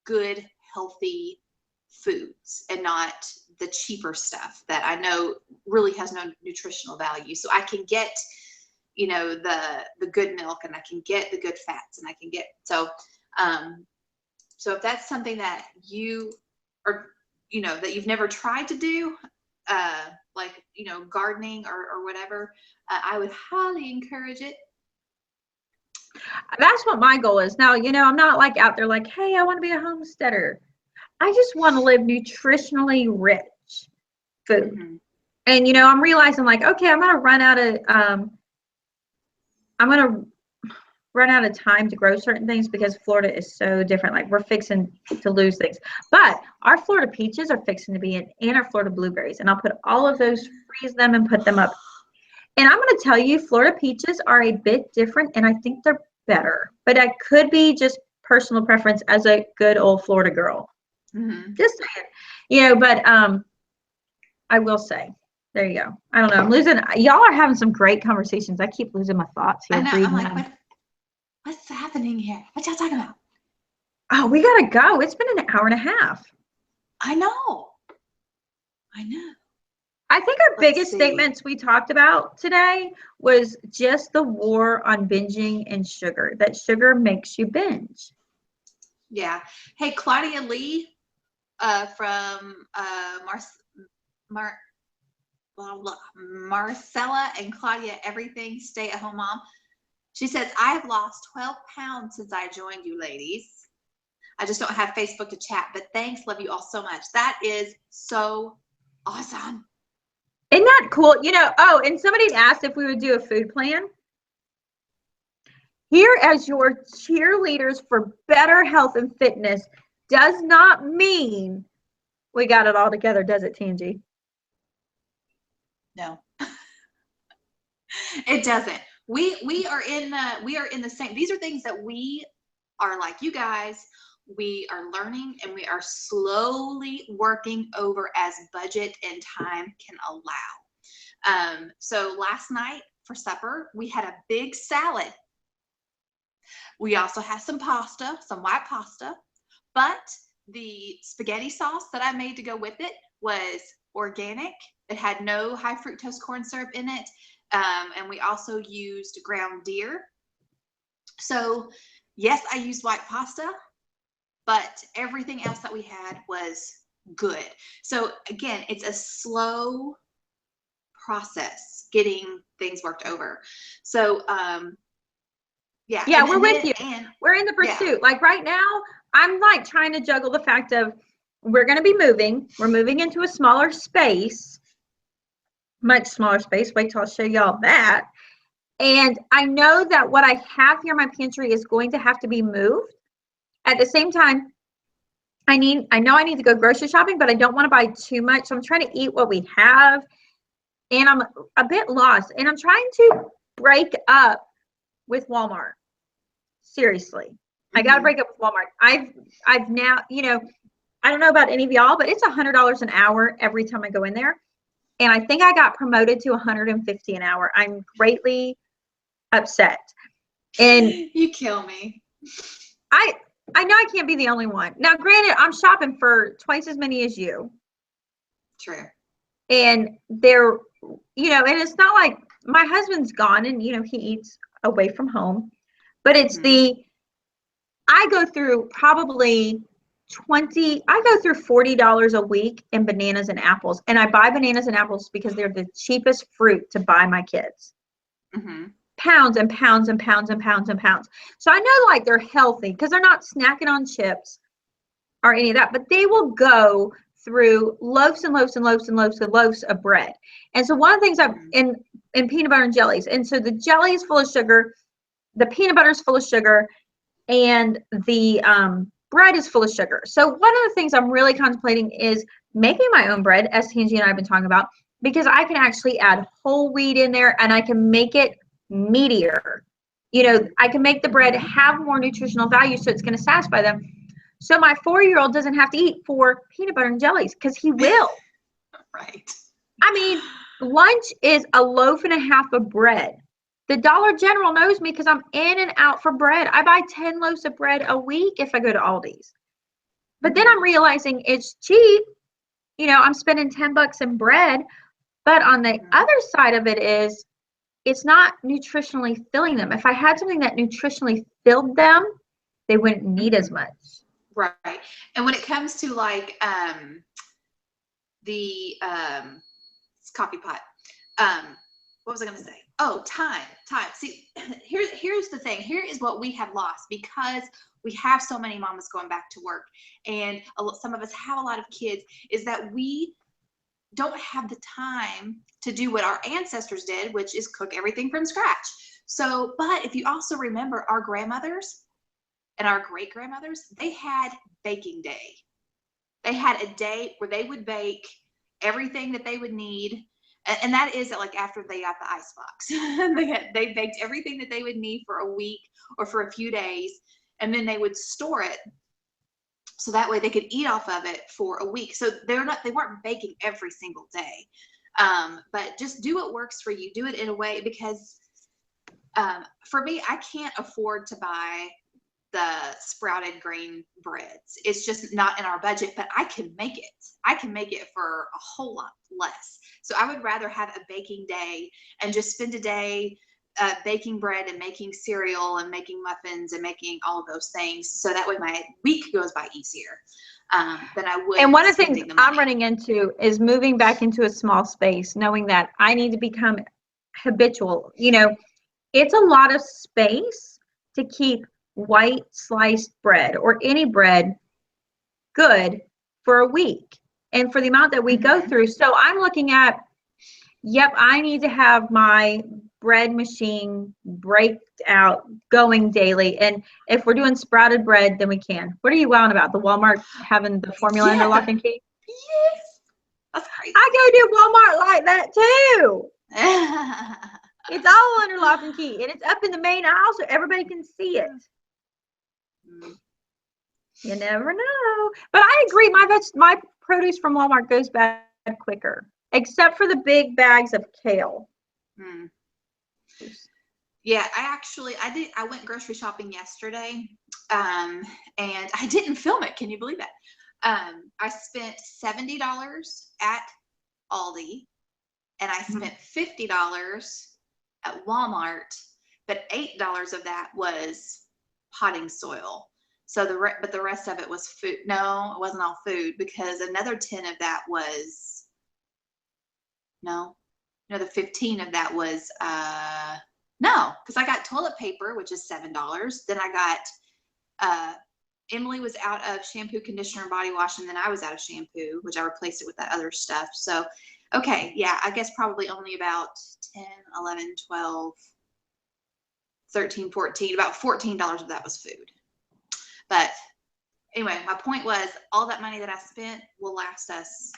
good, healthy foods and not the cheaper stuff that I know really has no nutritional value. So I can get, the good milk, and I can get the good fats, and I can get, so if that's something that you are, that you've never tried to do, like, gardening or whatever, I would highly encourage it. That's what my goal is. Now, I'm not like out there like, hey, I want to be a homesteader. I just want to live nutritionally rich food. Mm-hmm. And, I'm realizing like, okay, I'm going to run out of time to grow certain things because Florida is so different. Like, we're fixing to lose things. But our Florida peaches are fixing to be in, and our Florida blueberries. And I'll put all of those, freeze them, and put them up. And I'm going to tell you, Florida peaches are a bit different, and I think they're better. But that could be just personal preference as a good old Florida girl. Mm-hmm. Just saying. But I will say, there you go. I don't know. I'm losing. Y'all are having some great conversations. I keep losing my thoughts here. I know. I'm like, what's happening here? What y'all talking about? Oh, we got to go. It's been an hour and a half. I know. I think our biggest statements we talked about today was just the war on binging and sugar, that sugar makes you binge. Yeah. Hey, Claudia Lee from Marcella and Claudia Everything Stay-at-Home Mom. She says, I have lost 12 pounds since I joined you ladies. I just don't have Facebook to chat, but thanks. Love you all so much. That is so awesome. Isn't that cool? And somebody asked if we would do a food plan. Here as your cheerleaders for better health and fitness does not mean we got it all together, does it, Tangi? No. It doesn't. We are in the same, these are things that we are like you guys, we are learning and we are slowly working over as budget and time can allow. So last night for supper, we had a big salad. We also had some pasta, some white pasta, but the spaghetti sauce that I made to go with it was organic. It had no high fructose corn syrup in it. And we also used ground deer. So yes, I used white pasta, but everything else that we had was good. So again, it's a slow process getting things worked over. So we're with you. And we're in the pursuit. Yeah. Like right now, I'm like trying to juggle the fact of we're going to be moving. We're moving into a smaller space, much smaller space. Wait till I'll show y'all that. And I know that what I have here in my pantry is going to have to be moved. At the same time, I know I need to go grocery shopping, but I don't want to buy too much. So I'm trying to eat what we have. And I'm a bit lost. And I'm trying to break up with Walmart. Seriously. I got to break up with Walmart. I've now, I don't know about any of y'all, but it's $100 an hour every time I go in there. And I think I got promoted to $150 an hour. I'm greatly upset. And you kill me. I know I can't be the only one. Now, granted, I'm shopping for twice as many as you. True. And they're, and it's not like my husband's gone and, he eats away from home. But it's I go through probably $40 a week in bananas and apples. And I buy bananas and apples because they're the cheapest fruit to buy my kids. Mm-hmm. Pounds and pounds and pounds and pounds and pounds. So I know like they're healthy because they're not snacking on chips or any of that, but they will go through loaves and loaves and loaves and loaves and loaves of bread. And so one of the things in peanut butter and jellies. And so the jelly is full of sugar, the peanut butter is full of sugar, and the bread is full of sugar. So one of the things I'm really contemplating is making my own bread, as Tangi and I have been talking about, because I can actually add whole wheat in there and I can make it meatier. I can make the bread have more nutritional value, so it's going to satisfy them. So my 4-year-old doesn't have to eat 4 peanut butter and jellies, because he will. Right. I mean, lunch is a loaf and a half of bread. The Dollar General knows me because I'm in and out for bread. I buy 10 loaves of bread a week if I go to Aldi's. But then I'm realizing it's cheap. I'm spending $10 in bread. But on the other side of it is, it's not nutritionally filling them. If I had something that nutritionally filled them, they wouldn't need as much. Right. And when it comes to like the coffee pot, what was I going to say? Oh, time. See, here's the thing. Here is what we have lost, because we have so many mamas going back to work, and some of us have a lot of kids, is that we don't have the time to do what our ancestors did, which is cook everything from scratch. So, but if you also remember, our grandmothers and our great grandmothers, they had baking day. They had a day where they would bake everything that they would need. And that is like after they got the icebox. They baked everything that they would need for a week or for a few days, and then they would store it so that way they could eat off of it for a week. So they weren't baking every single day. But just do what works for you. Do it in a way, because for me, I can't afford to buy the sprouted grain breads. It's just not in our budget, but I can make it. I can make it for a whole lot less. So I would rather have a baking day and just spend a day baking bread and making cereal and making muffins and making all of those things. So that way my week goes by easier than I would. And one of the things I'm running into is moving back into a small space, knowing that I need to become habitual. It's a lot of space to keep white sliced bread or any bread good for a week, and for the amount that we go through. So I'm looking at, I need to have my bread machine break out going daily. And if we're doing sprouted bread, then we can. What are you wowing about? The Walmart having the formula under lock and key? Yes. That's crazy. I go to Walmart like that too. It's all under lock and key, and it's up in the main aisle so everybody can see it. You never know. But I agree, my produce from Walmart goes bad quicker, except for the big bags of kale. Yeah, I went grocery shopping yesterday, and I didn't film it. Can you believe that? I spent $70 at Aldi, and I spent $50 at Walmart, but $8 of that was potting soil. So but the rest of it was food. No, it wasn't all food, because another 10 of that was, another 15 of that was, no, because I got toilet paper, which is $7. Then I got, Emily was out of shampoo, conditioner, and body wash, and then I was out of shampoo, which I replaced it with that other stuff. So, okay, yeah, I guess probably only about 10, 11, 12, 13, 14, about $14 of that was food. But anyway, my point was, all that money that I spent will last us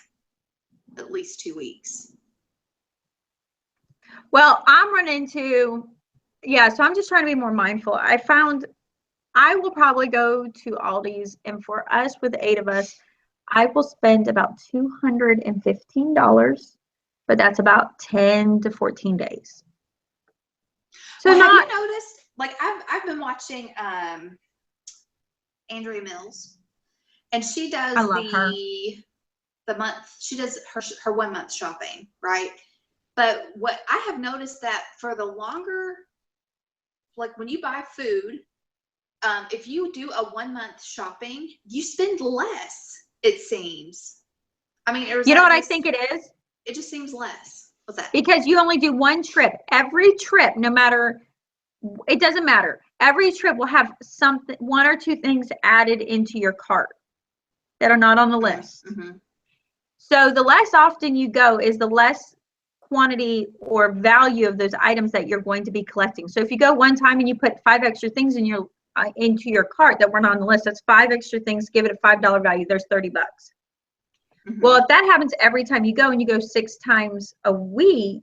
at least 2 weeks. Well, I'm running into, so I'm just trying to be more mindful. I found I will probably go to Aldi's, and for us, with 8 of us, I will spend about $215, but that's about 10 to 14 days. So have you noticed, like I've been watching Andrea Mills, and she does the month, she does her 1 month shopping, right? But what I have noticed, that for the longer, like when you buy food, if you do a 1 month shopping, you spend less, it seems. I mean, I think it is? It just seems less. What's that? Because you only do one trip. Every trip, no matter, it doesn't matter. Every trip will have something, 1 or 2 things added into your cart that are not on the list. So the less often you go is the less quantity or value of those items that you're going to be collecting. So if you go one time and you put 5 extra things in into your cart that weren't on the list, that's 5 extra things, give it a $5 value, there's $30. Well, if that happens every time you go, and you go 6 times a week,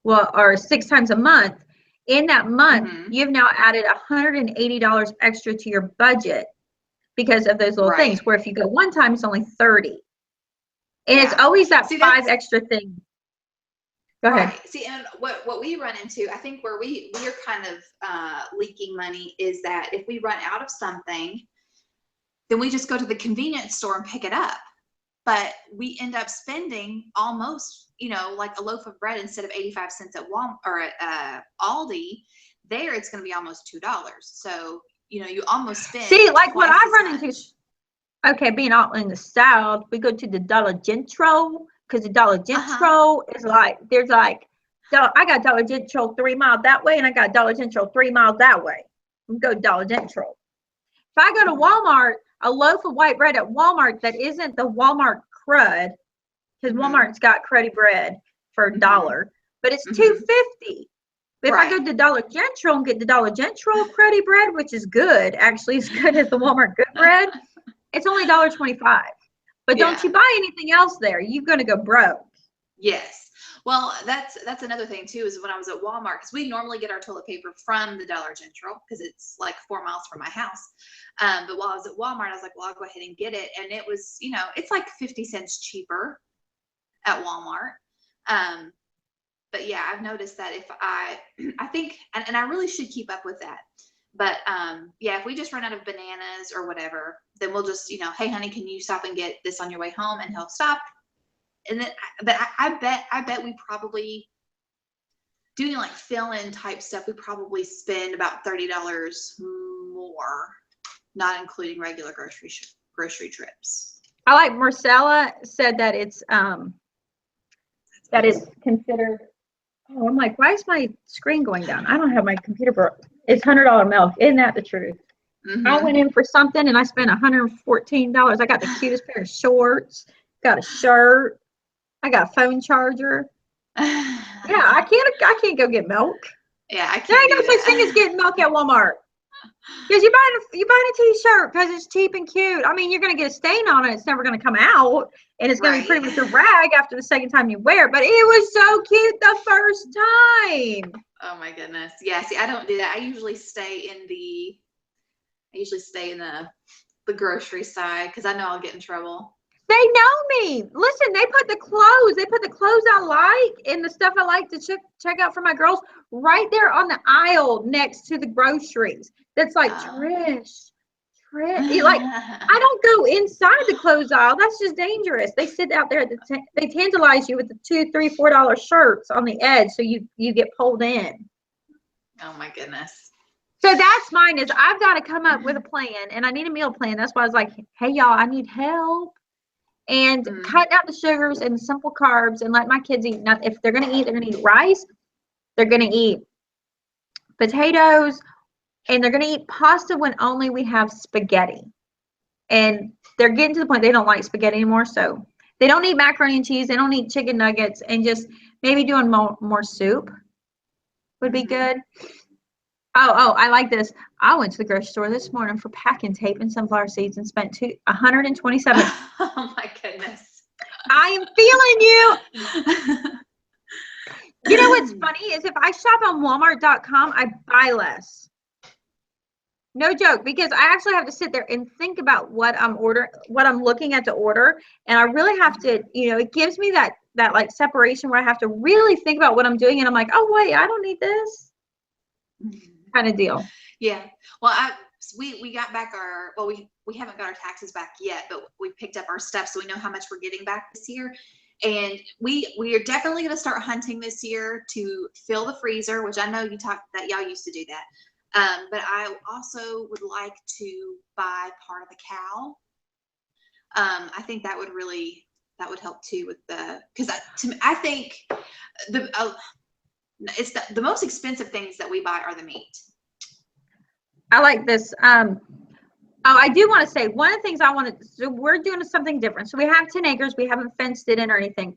or 6 times a month, In that month, Mhm. you've now added $180 extra to your budget because of those little things, Right. where if you go one time, it's only 30. And it's Yeah. always that See, 5 that's extra thing. Go ahead. right. See, and what we run into, I think where we are kind of leaking money is that if we run out of something, then we just go to the convenience store and pick it up. But we end up spending almost, like a loaf of bread instead of 85 cents at Walmart or at Aldi. There, it's going to be almost $2. So, you almost spend See, like what twice I've as run much. into, okay, being out in the South, we go to the Dollar General, because the Dollar Uh-huh. General is like, there's like, I got Dollar General 3 miles that way, and I got Dollar General 3 miles that way. We go to Dollar General. If I go to Walmart, a loaf of white bread at Walmart that isn't the Walmart crud, because Mhm. Walmart's got cruddy bread for Mhm. $1, but it's Mhm. $2.50. If I Right. go to Dollar General and get the Dollar General cruddy bread, which is good, actually as good as the Walmart good bread, it's only $1.25. But don't Yeah. you buy anything else there, you're gonna go broke. Yes. Well, that's another thing too, is when I was at Walmart, because we normally get our toilet paper from the Dollar General because it's like 4 miles from my house. But while I was at Walmart, I was like, well, I'll go ahead and get it. And it was, it's like 50 cents cheaper at Walmart. But yeah, I've noticed that if I think, and I really should keep up with that. But yeah, if we just run out of bananas or whatever, then we'll just, hey, honey, can you stop and get this on your way home? And he'll stop. And then, but I bet we probably doing like fill-in type stuff. We probably spend about $30 more, not including regular grocery trips. I like Marcella said that it's that is considered. Oh, I'm like, why is my screen going down? I don't have my computer broke. It's $100 milk. Isn't that the truth? I went in for something and I spent $114. I got the cutest pair of shorts, got a shirt, I got a phone charger. Yeah, I can't go get milk. Yeah, I There can't ain't do no such thing as that. getting milk at Walmart. Because you buying a t-shirt because it's cheap and cute. I mean, you're gonna get a stain on it. It's never gonna come out, and it's gonna be Right. pretty much a rag after the second time you wear it. But it was so cute the first time. Oh my goodness. Yeah, see, I don't do that. I usually stay in the grocery side because I know I'll get in trouble. They know me. Listen, they put the clothes I like and the stuff I like to check out for my girls right there on the aisle next to the groceries. That's like Trish. Like, I don't go inside the clothes aisle. That's just dangerous. They sit out there at they tantalize you with the $2, $3, $4 shirts on the edge, so you get pulled in. Oh my goodness. So that's mine. Is I've got to come up with a plan, and I need a meal plan. That's why I was like, hey y'all, I need help. And cutting out the sugars and simple carbs, and let my kids eat. Now, if they're gonna eat rice. They're gonna eat potatoes, and they're gonna eat pasta when only we have spaghetti. And they're getting to the point they don't like spaghetti anymore, so they don't eat macaroni and cheese. They don't eat chicken nuggets, and just maybe doing more soup would be good. Oh, I like this. I went to the grocery store this morning for packing tape and sunflower seeds and spent $127. Oh my goodness. I am feeling you. You know what's funny is if I shop on Walmart.com, I buy less. No joke, because I actually have to sit there and think about what I'm looking at to order, and I really have to, it gives me that like separation where I have to really think about what I'm doing, and I'm like, oh wait, I don't need this kind of deal. Yeah. Well, we got back we haven't got our taxes back yet, but we picked up our stuff, so we know how much we're getting back this year. And we are definitely going to start hunting this year to fill the freezer, which I know that y'all used to do that. But I also would like to buy part of the cow. I think that would help too with because I think it's the most expensive things that we buy are the meat. I like this. Oh, I do want to say one of the things so we're doing something different. So we have 10 acres. We haven't fenced it in or anything.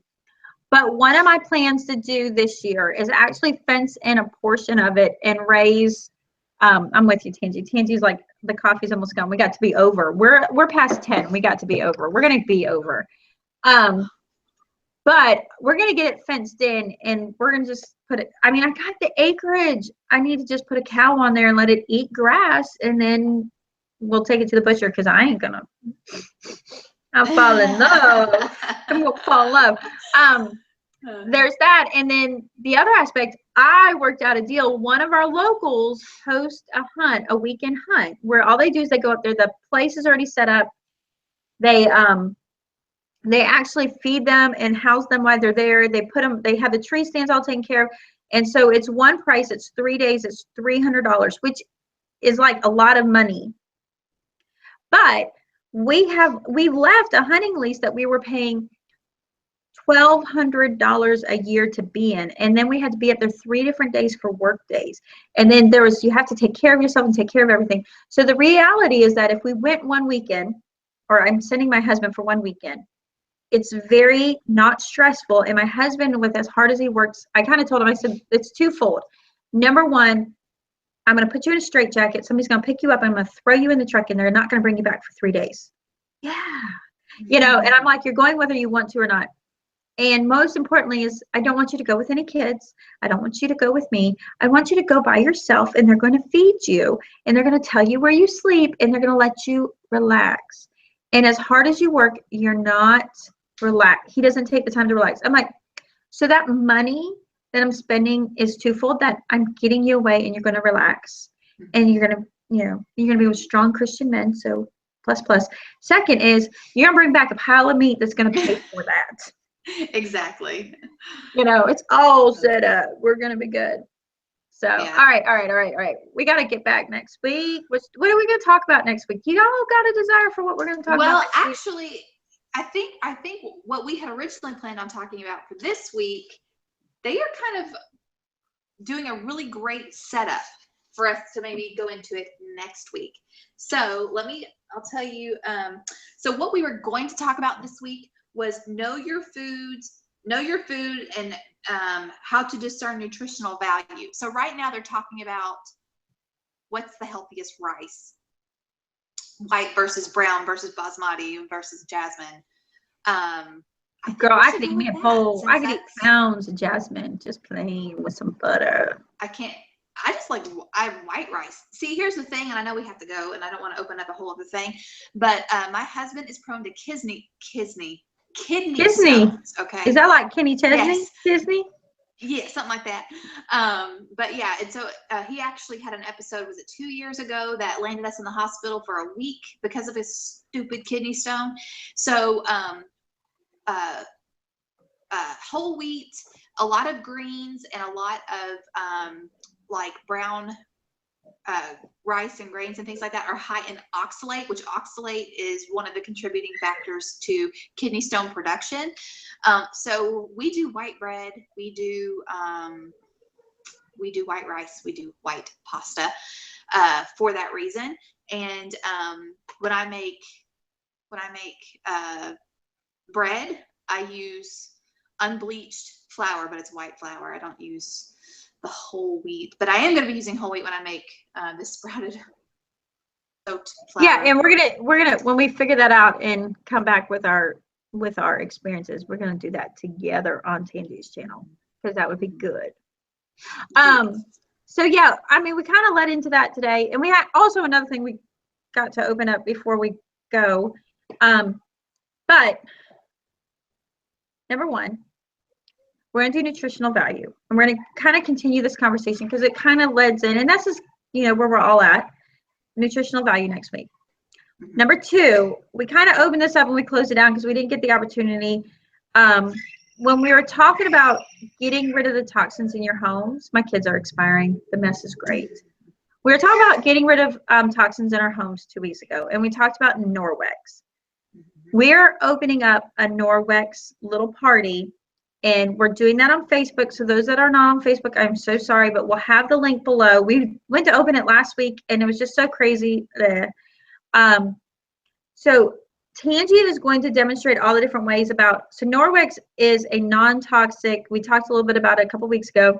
But one of my plans to do this year is actually fence in a portion of it and raise. I'm with you, Tangi. Tangi's like, the coffee's almost gone. We got to be over. We're past 10. We got to be over. We're going to be over. But we're going to get it fenced in, and we're going to just put it, I mean, I got the acreage. I need to just put a cow on there and let it eat grass, and then we'll take it to the butcher, because I ain't going to. I'll fall in love. I'm going to fall in love. There's that. And then the other aspect, I worked out a deal. One of our locals hosts a weekend hunt, where all they do is they go up there. The place is already set up. They actually feed them and house them while they're there. They have the tree stands all taken care of. And so it's one price. It's 3 days. It's $300, which is like a lot of money. But we left a hunting lease that we were paying $1,200 a year to be in, and then we had to be up there 3 different days for work days, and then you have to take care of yourself and take care of everything. So the reality is that if we went one weekend, or I'm sending my husband for one weekend, it's very not stressful. And my husband, with as hard as he works, I kind of told him, I said, it's twofold. Number one, I'm going to put you in a straitjacket. Somebody's going to pick you up. I'm going to throw you in the truck, and they're not going to bring you back for 3 days. Yeah. And I'm like, you're going whether you want to or not. And most importantly is, I don't want you to go with any kids. I don't want you to go with me. I want you to go by yourself, and they're going to feed you, and they're going to tell you where you sleep, and they're going to let you relax. And as hard as you work, you're not relaxed. He doesn't take the time to relax. I'm like, so that money that I'm spending is twofold, that I'm getting you away and you're going to relax, and you're going to, you're going to be with strong Christian men. So plus. Second is, you're going to bring back a pile of meat that's going to pay for that. Exactly. It's all set up. We're going to be good. So, yeah. All right. We got to get back next week. What are we going to talk about next week? You all got a desire for what we're going to talk about? Well, actually, I think what we had originally planned on talking about for this week, they are kind of doing a really great setup for us to maybe go into it next week. So I'll tell you. So what we were going to talk about this week was know your food, and how to discern nutritional value. So right now they're talking about what's the healthiest rice, white versus brown versus basmati versus jasmine. Girl, I could eat me a bowl. I could eat pounds of jasmine, just plain with some butter. I just like white rice. See, here's the thing, and I know we have to go, and I don't want to open up a whole other thing, but my husband is prone to kidney stones. Okay. Is that like Kenny Chesney? Yes. Disney? Yeah, something like that. But yeah, and so he actually had an episode, was it 2 years ago, that landed us in the hospital for a week because of his stupid kidney stone. So whole wheat, a lot of greens, and a lot of like brown rice and grains and things like that are high in oxalate, which oxalate is one of the contributing factors to kidney stone production. So we do white bread, we do white rice, we do white pasta for that reason. And when I make bread, I use unbleached flour, but it's white flour. I don't use the whole wheat, but I am going to be using whole wheat when I make this sprouted soaked flour. Yeah, and we're gonna when we figure that out and come back with our experiences, we're gonna do that together on Tangi's channel, because that would be good. So yeah, I mean, we kind of led into that today, and we had also another thing we got to open up before we go. But number one, we're going to do nutritional value, and we're going to kind of continue this conversation because it kind of leads in, and that's just, where we're all at, nutritional value next week. Number two, we kind of opened this up and we closed it down because we didn't get the opportunity. When we were talking about getting rid of the toxins in your homes, my kids are expiring. The mess is great. We were talking about getting rid of toxins in our homes 2 weeks ago, and we talked about Norwex. We're opening up a Norwex little party, and we're doing that on Facebook. So those that are not on Facebook, I'm so sorry, but we'll have the link below. We went to open it last week, and it was just so crazy. So Tangi is going to demonstrate all the different ways so Norwex is a non-toxic, we talked a little bit about it a couple weeks ago,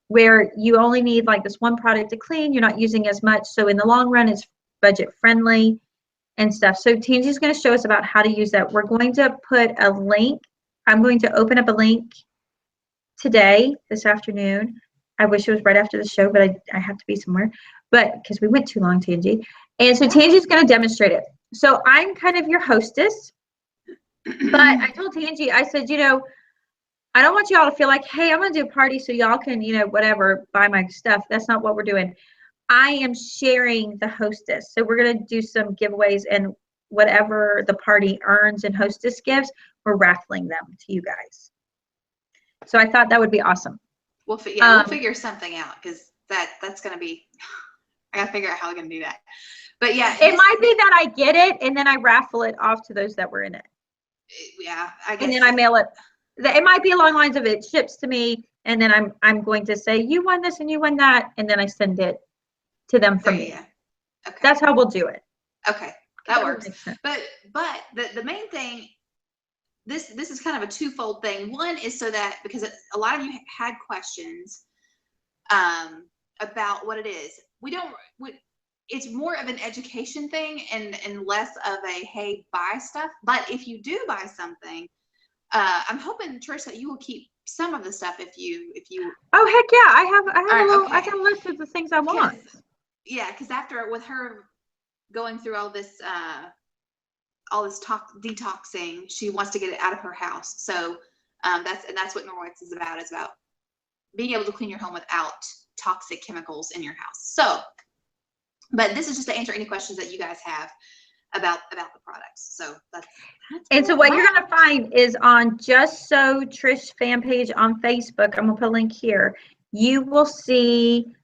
where you only need like this one product to clean. You're not using as much. So in the long run, it's budget friendly and stuff. So Tangi's going to show us about how to use that. We're going to put a link I'm going to open up a link today, this afternoon. I wish it was right after the show, but I have to be somewhere. But because we went too long, Tangi. And so Tangi's going to demonstrate it. So I'm kind of your hostess. But I told Tangi, I said, I don't want y'all to feel like, hey, I'm going to do a party so y'all can, whatever, buy my stuff. That's not what we're doing. I am sharing the hostess. So we're going to do some giveaways, and whatever the party earns and hostess gives, we're raffling them to you guys. So I thought that would be awesome. We'll figure something out, because that's going to be, I got to figure out how we're going to do that. But yeah. It might be that I get it and then I raffle it off to those that were in it. Yeah, I guess. And then I mail it. It might be along lines of it ships to me, and then I'm going to say, you won this and you won that, and then I send it to them from me. Okay. That's how we'll do it. Okay, that works. But the main thing, this is kind of a twofold thing. One is so that, because a lot of you had questions about what it is. It's more of an education thing and less of a, hey, buy stuff. But if you do buy something, I'm hoping, Trish, that you will keep some of the stuff if you. Oh, heck yeah! I got a list of the things I want. Yeah, because with her going through all this detoxing, she wants to get it out of her house. So that's what Norwex is about. Is about being able to clean your home without toxic chemicals in your house. So, but this is just to answer any questions that you guys have about the products. So that's and so what you're going to find is on Just So Trish fan page on Facebook. I'm going to put a link here. You will see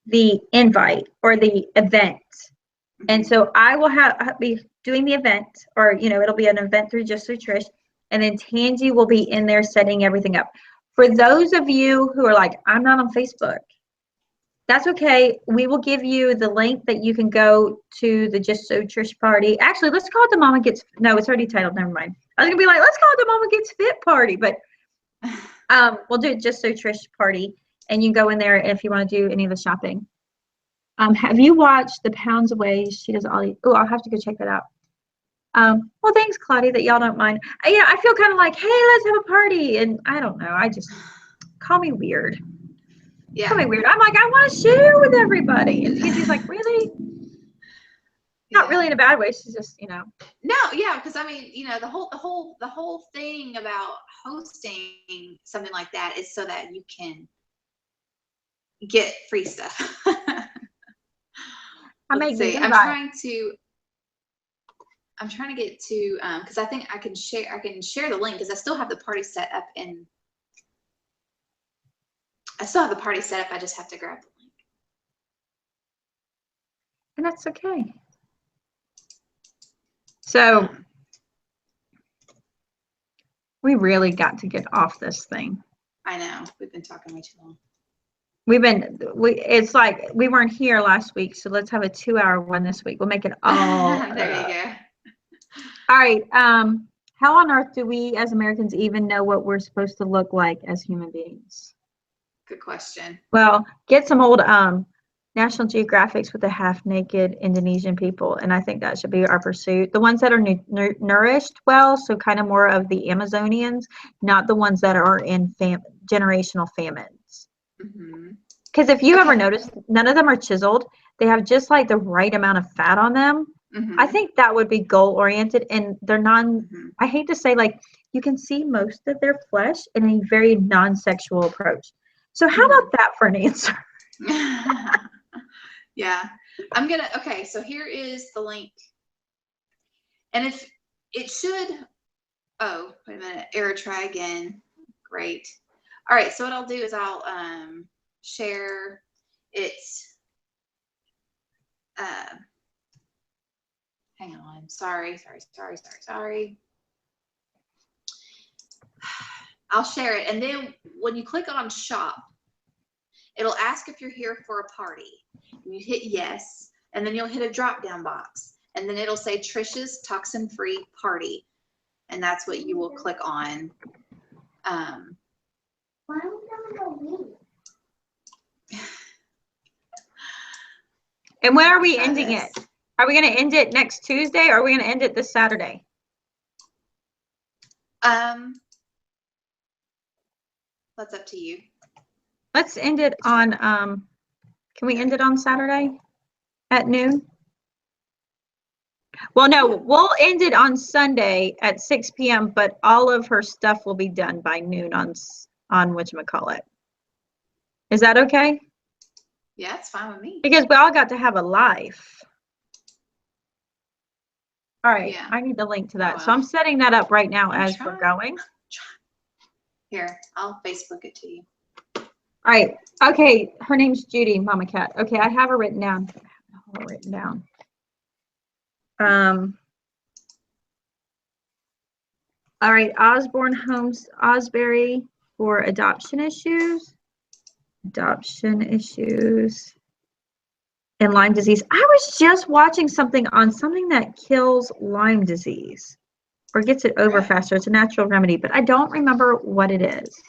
the invite or the event. Mm-hmm. And so I will be doing the event, or, it'll be an event through Just So Trish. And then Tangi will be in there setting everything up. For those of you who are like, I'm not on Facebook, that's okay. We will give you the link that you can go to the Just So Trish party. Actually, let's call it the Mama Gets, no, it's already titled, never mind. I was gonna be like, let's call it the Mama Gets Fit party, but we'll do it Just So Trish party, and you can go in there if you want to do any of the shopping. Have you watched the Pounds Away? She does all these. Oh, I'll have to go check that out. Well, thanks, Claudia, that y'all don't mind. I feel kind of like, hey, let's have a party, and I don't know. I just call me weird. Yeah. Call me weird. I'm like, I want to share with everybody, and Tangi's like, really? Not really in a bad way. She's just, No, yeah, because I mean, the whole thing about hosting something like that is so that you can get free stuff. I'm trying to get to because I think I can share the link, because I still have the party set up I just have to grab the link. And that's okay. So we really got to get off this thing. I know. We've been talking way too long. It's like we weren't here last week, so let's have a 2-hour one this week. We'll make it all. There you go. All right. How on earth do we as Americans even know what we're supposed to look like as human beings? Good question. Well, get some old National Geographics with the half-naked Indonesian people, and I think that should be our pursuit. The ones that are nourished well, so kind of more of the Amazonians, not the ones that are in generational famines. Because if you ever notice, none of them are chiseled. They have just like the right amount of fat on them. I think that would be goal-oriented, and they're I hate to say, like, you can see most of their flesh in a very non-sexual approach. So how about that for an answer? Yeah, okay, so here is the link. And if it should, oh, wait a minute, error, try again. Great. All right, so what I'll do is I'll share it. Hang on, sorry. I'll share it, and then when you click on shop, it'll ask if you're here for a party. You hit yes, and then you'll hit a drop-down box, and then it'll say Trish's toxin-free party, and that's what you will click on. And when are we ending it? Are we going to end it next Tuesday, or are we going to end it this Saturday? That's up to you. Let's end it on, can we end it on Saturday at noon? Well, no, we'll end it on Sunday at 6 p.m., but all of her stuff will be done by noon on whatchamacallit. Is that okay? Yeah, it's fine with me. Because we all got to have a life. All right, Yeah. I need the link to that. Oh, So well. I'm setting that up right now as we're trying. going. Here, I'll Facebook it to you. All right. Okay, her name's Judy, Mama Cat. Okay, I have her written down. All right, Osborne Homes, Osbury for adoption issues. And Lyme disease. I was just watching something on something that kills Lyme disease or gets it over faster. It's a natural remedy, but I don't remember what it is.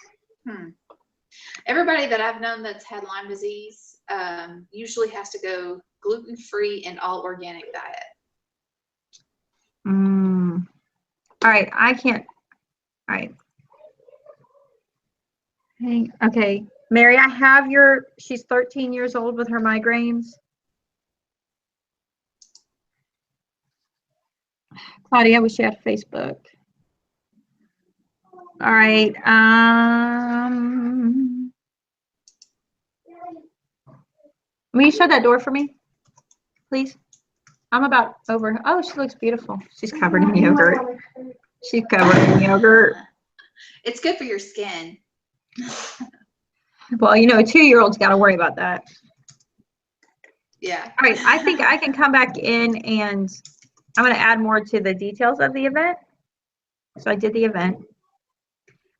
Everybody that I've known that's had Lyme disease usually has to go gluten-free and all organic diet. All right, I can't. All right. Okay, Mary, I have she's 13 years old with her migraines. Claudia, I wish you had Facebook. All right. Will you shut that door for me, please? I'm about over. Oh, she looks beautiful. She's covered in yogurt. She's covered in yogurt. It's good for your skin. Well, you know, a 2-year-old's got to worry about that. Yeah. All right. I think I can come back in and I'm going to add more to the details of the event. So I did the event.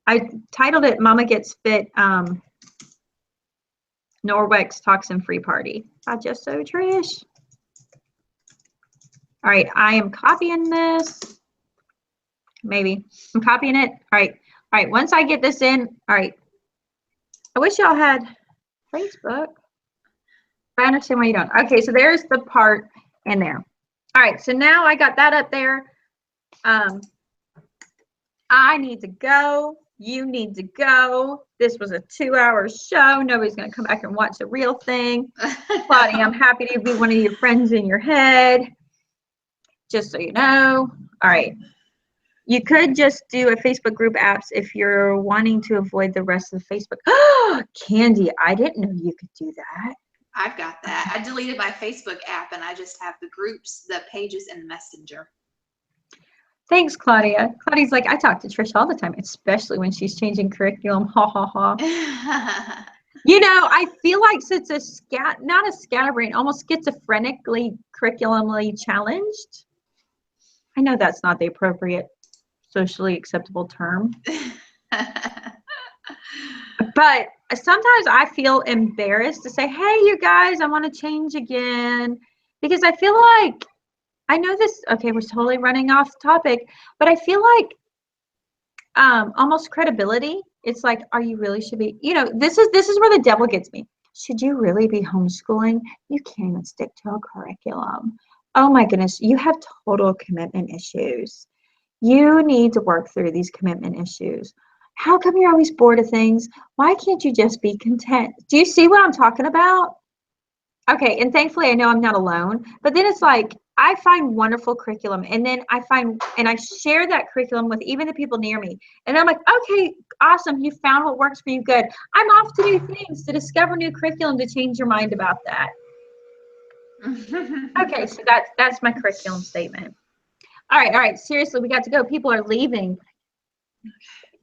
I titled it Mama Gets Fit Norwex Toxin Free Party by Just So Trish. All right, I am copying this. Maybe I'm copying it. All right, once I get this in, all right. I wish y'all had Facebook. I understand why you don't. Okay, so there's the part in there. All right, so now I got that up there. I need to go. You need to go. This was a 2-hour show. Nobody's going to come back and watch the real thing. Claudia, I'm happy to be one of your friends in your head. Just so you know. All right. You could just do a Facebook group apps if you're wanting to avoid the rest of the Facebook. Oh, Candy, I didn't know you could do that. I've got that. I deleted my Facebook app and I just have the groups, the pages, and Messenger. Thanks, Claudia. Claudia's like, I talk to Trish all the time, especially when she's changing curriculum. Ha, ha, ha. You know, I feel like since not a scatterbrain, almost schizophrenically curriculumly challenged. I know that's not the appropriate socially acceptable term. But sometimes I feel embarrassed to say, hey, you guys, I want to change again. Because I feel like, I know this, okay, we're totally running off topic, but I feel like almost credibility. It's like, are you really should be, you know, this is where the devil gets me. Should you really be homeschooling? You can't even stick to a curriculum. Oh my goodness, you have total commitment issues. You need to work through these commitment issues. How come you're always bored of things? Why can't you just be content? Do you see what I'm talking about? Okay, and thankfully I know I'm not alone, but then it's like, I find wonderful curriculum and then I share that curriculum with even the people near me. And I'm like, okay, awesome. You found what works for you. Good. I'm off to new things, to discover new curriculum, to change your mind about that. Okay, so that's my curriculum statement. All right. Seriously, we got to go. People are leaving.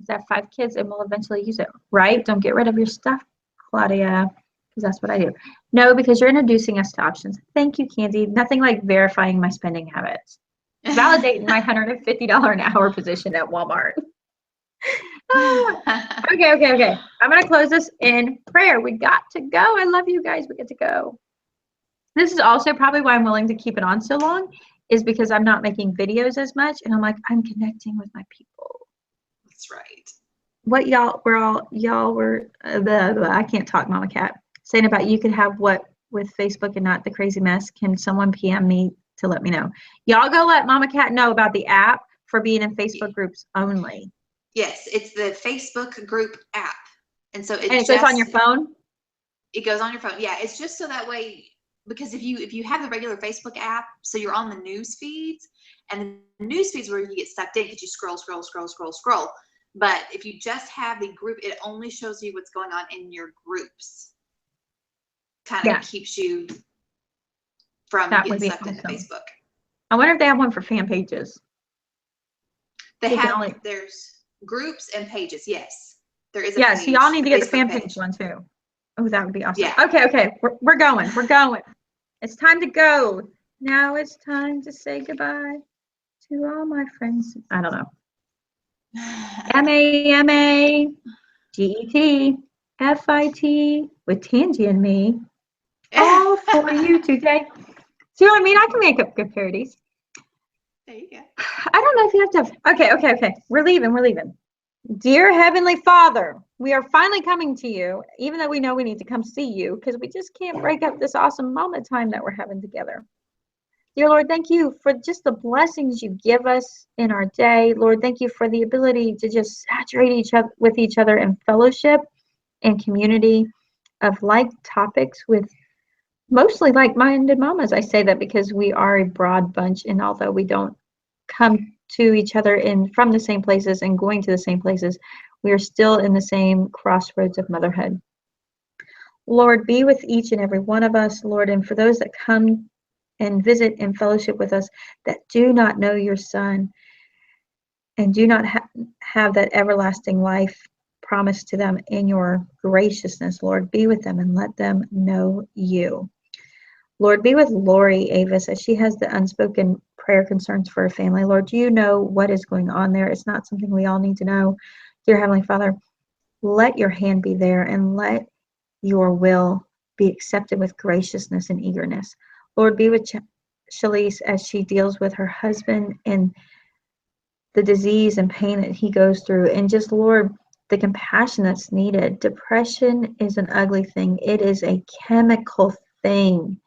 I have 5 kids and we'll eventually use it, right? Don't get rid of your stuff, Claudia, because that's what I do. No, because you're introducing us to options. Thank you, Candy. Nothing like verifying my spending habits. Validating my $150 an hour position at Walmart. Okay. I'm going to close this in prayer. We got to go. I love you guys. We get to go. This is also probably why I'm willing to keep it on so long, is because I'm not making videos as much. And I'm like, I'm connecting with my people. That's right. What y'all were, I can't talk, Mama Cat, saying about you could have what with Facebook and not the crazy mess. Can someone PM me to let me know? Y'all go let Mama Cat know about the app for being in Facebook groups only. Yes, it's the Facebook group app. And so And it goes on your phone? It goes on your phone. Yeah, it's just so that way, because if you have the regular Facebook app, so you're on the news feeds, and the news feeds where you get sucked in because you scroll. But if you just have the group, it only shows you what's going on in your groups. Kind of keeps you from getting sucked into Facebook. I wonder if they have one for fan pages. There's groups and pages. Yes, there is a page. So y'all need to get the fan page one too. Oh, that would be awesome. Yeah. Okay. We're going. It's time to go. Now it's time to say goodbye to all my friends. I don't know. MAMAGETFIT with Tangi and me. All for you today. See what I mean? I can make up good parodies. There you go. I don't know if you have to. Okay. We're leaving. Dear Heavenly Father, we are finally coming to you, even though we know we need to come see you, because we just can't break up this awesome moment time that we're having together. Dear Lord, thank you for just the blessings you give us in our day. Lord, thank you for the ability to just saturate with each other in fellowship and community of like topics with mostly like-minded mamas. I say that because we are a broad bunch, and although we don't come to each other from the same places and going to the same places, we are still in the same crossroads of motherhood. Lord, be with each and every one of us, Lord, and for those that come and visit and fellowship with us that do not know your Son and do not have that everlasting life promised to them in your graciousness, Lord, be with them and let them know you. Lord, be with Lori Avis as she has the unspoken prayer concerns for her family. Lord, you know what is going on there. It's not something we all need to know. Dear Heavenly Father, let your hand be there and let your will be accepted with graciousness and eagerness. Lord, be with Shalise as she deals with her husband and the disease and pain that he goes through. And just, Lord, the compassion that's needed. Depression is an ugly thing. It is a chemical thing,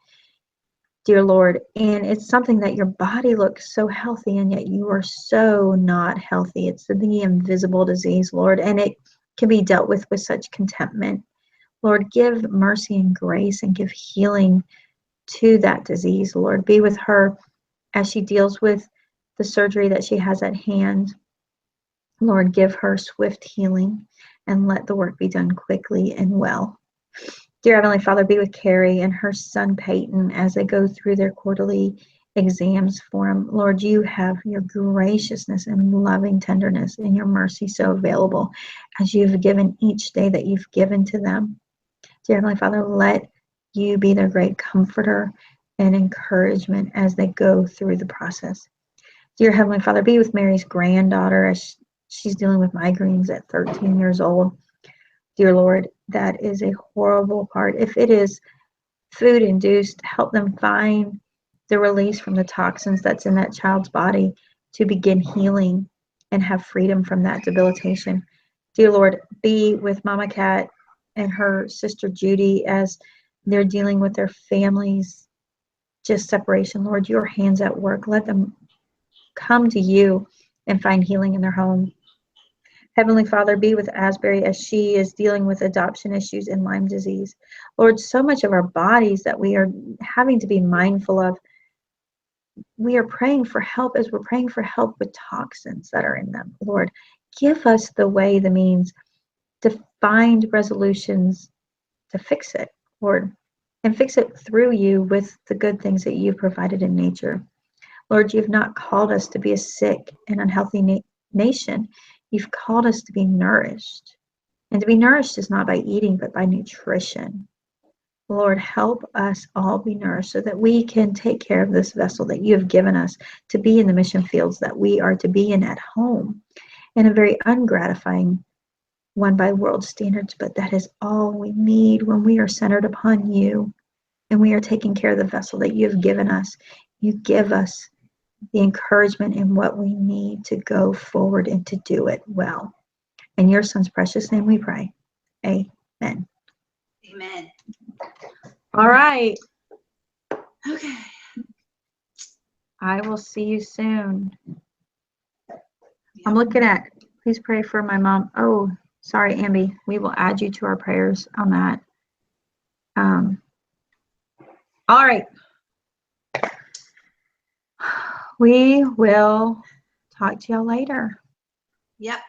dear Lord, and it's something that your body looks so healthy and yet you are so not healthy. It's the invisible disease, Lord, and it can be dealt with such contentment. Lord, give mercy and grace and give healing to that disease, Lord. Be with her as she deals with the surgery that she has at hand. Lord, give her swift healing and let the work be done quickly and well. Dear Heavenly Father, be with Carrie and her son Peyton as they go through their quarterly exams for him. Lord, you have your graciousness and loving tenderness and your mercy so available as you've given each day that you've given to them. Dear Heavenly Father, let you be their great comforter and encouragement as they go through the process. Dear Heavenly Father, be with Mary's granddaughter as she's dealing with migraines at 13 years old. Dear Lord, that is a horrible part. If it is food induced, help them find the release from the toxins that's in that child's body to begin healing and have freedom from that debilitation. Dear Lord, be with Mama Cat and her sister Judy as they're dealing with their families' just separation. Lord, your hands at work. Let them come to you and find healing in their home. Heavenly Father, be with Asbury as she is dealing with adoption issues and Lyme disease. Lord, so much of our bodies that we are having to be mindful of, we are praying for help as we're praying for help with toxins that are in them. Lord, give us the way, the means to find resolutions to fix it, Lord, and fix it through you with the good things that you've provided in nature. Lord, you've not called us to be a sick and unhealthy nation. You've called us to be nourished. And to be nourished is not by eating, but by nutrition. Lord, help us all be nourished so that we can take care of this vessel that you have given us to be in the mission fields that we are to be in at home, in a very ungratifying one by world standards, but that is all we need when we are centered upon you and we are taking care of the vessel that you have given us. You give us the encouragement in what we need to go forward and to do it well. In your Son's precious name we pray. Amen. Amen. All right. Okay. I will see you soon. Yep. I'm looking at, please pray for my mom. Oh, Sorry, Amby. We will add you to our prayers on that. All right. We will talk to y'all later. Yep.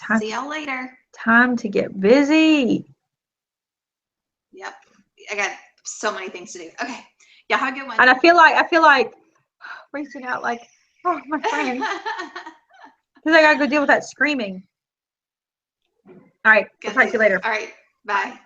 Time, See y'all later. time to get busy. Yep. I got so many things to do. Okay. Yeah, have a good one. And I feel like reaching out like, oh, my friend. Because I got to go deal with that screaming. All right. We'll talk to you later. All right. Bye.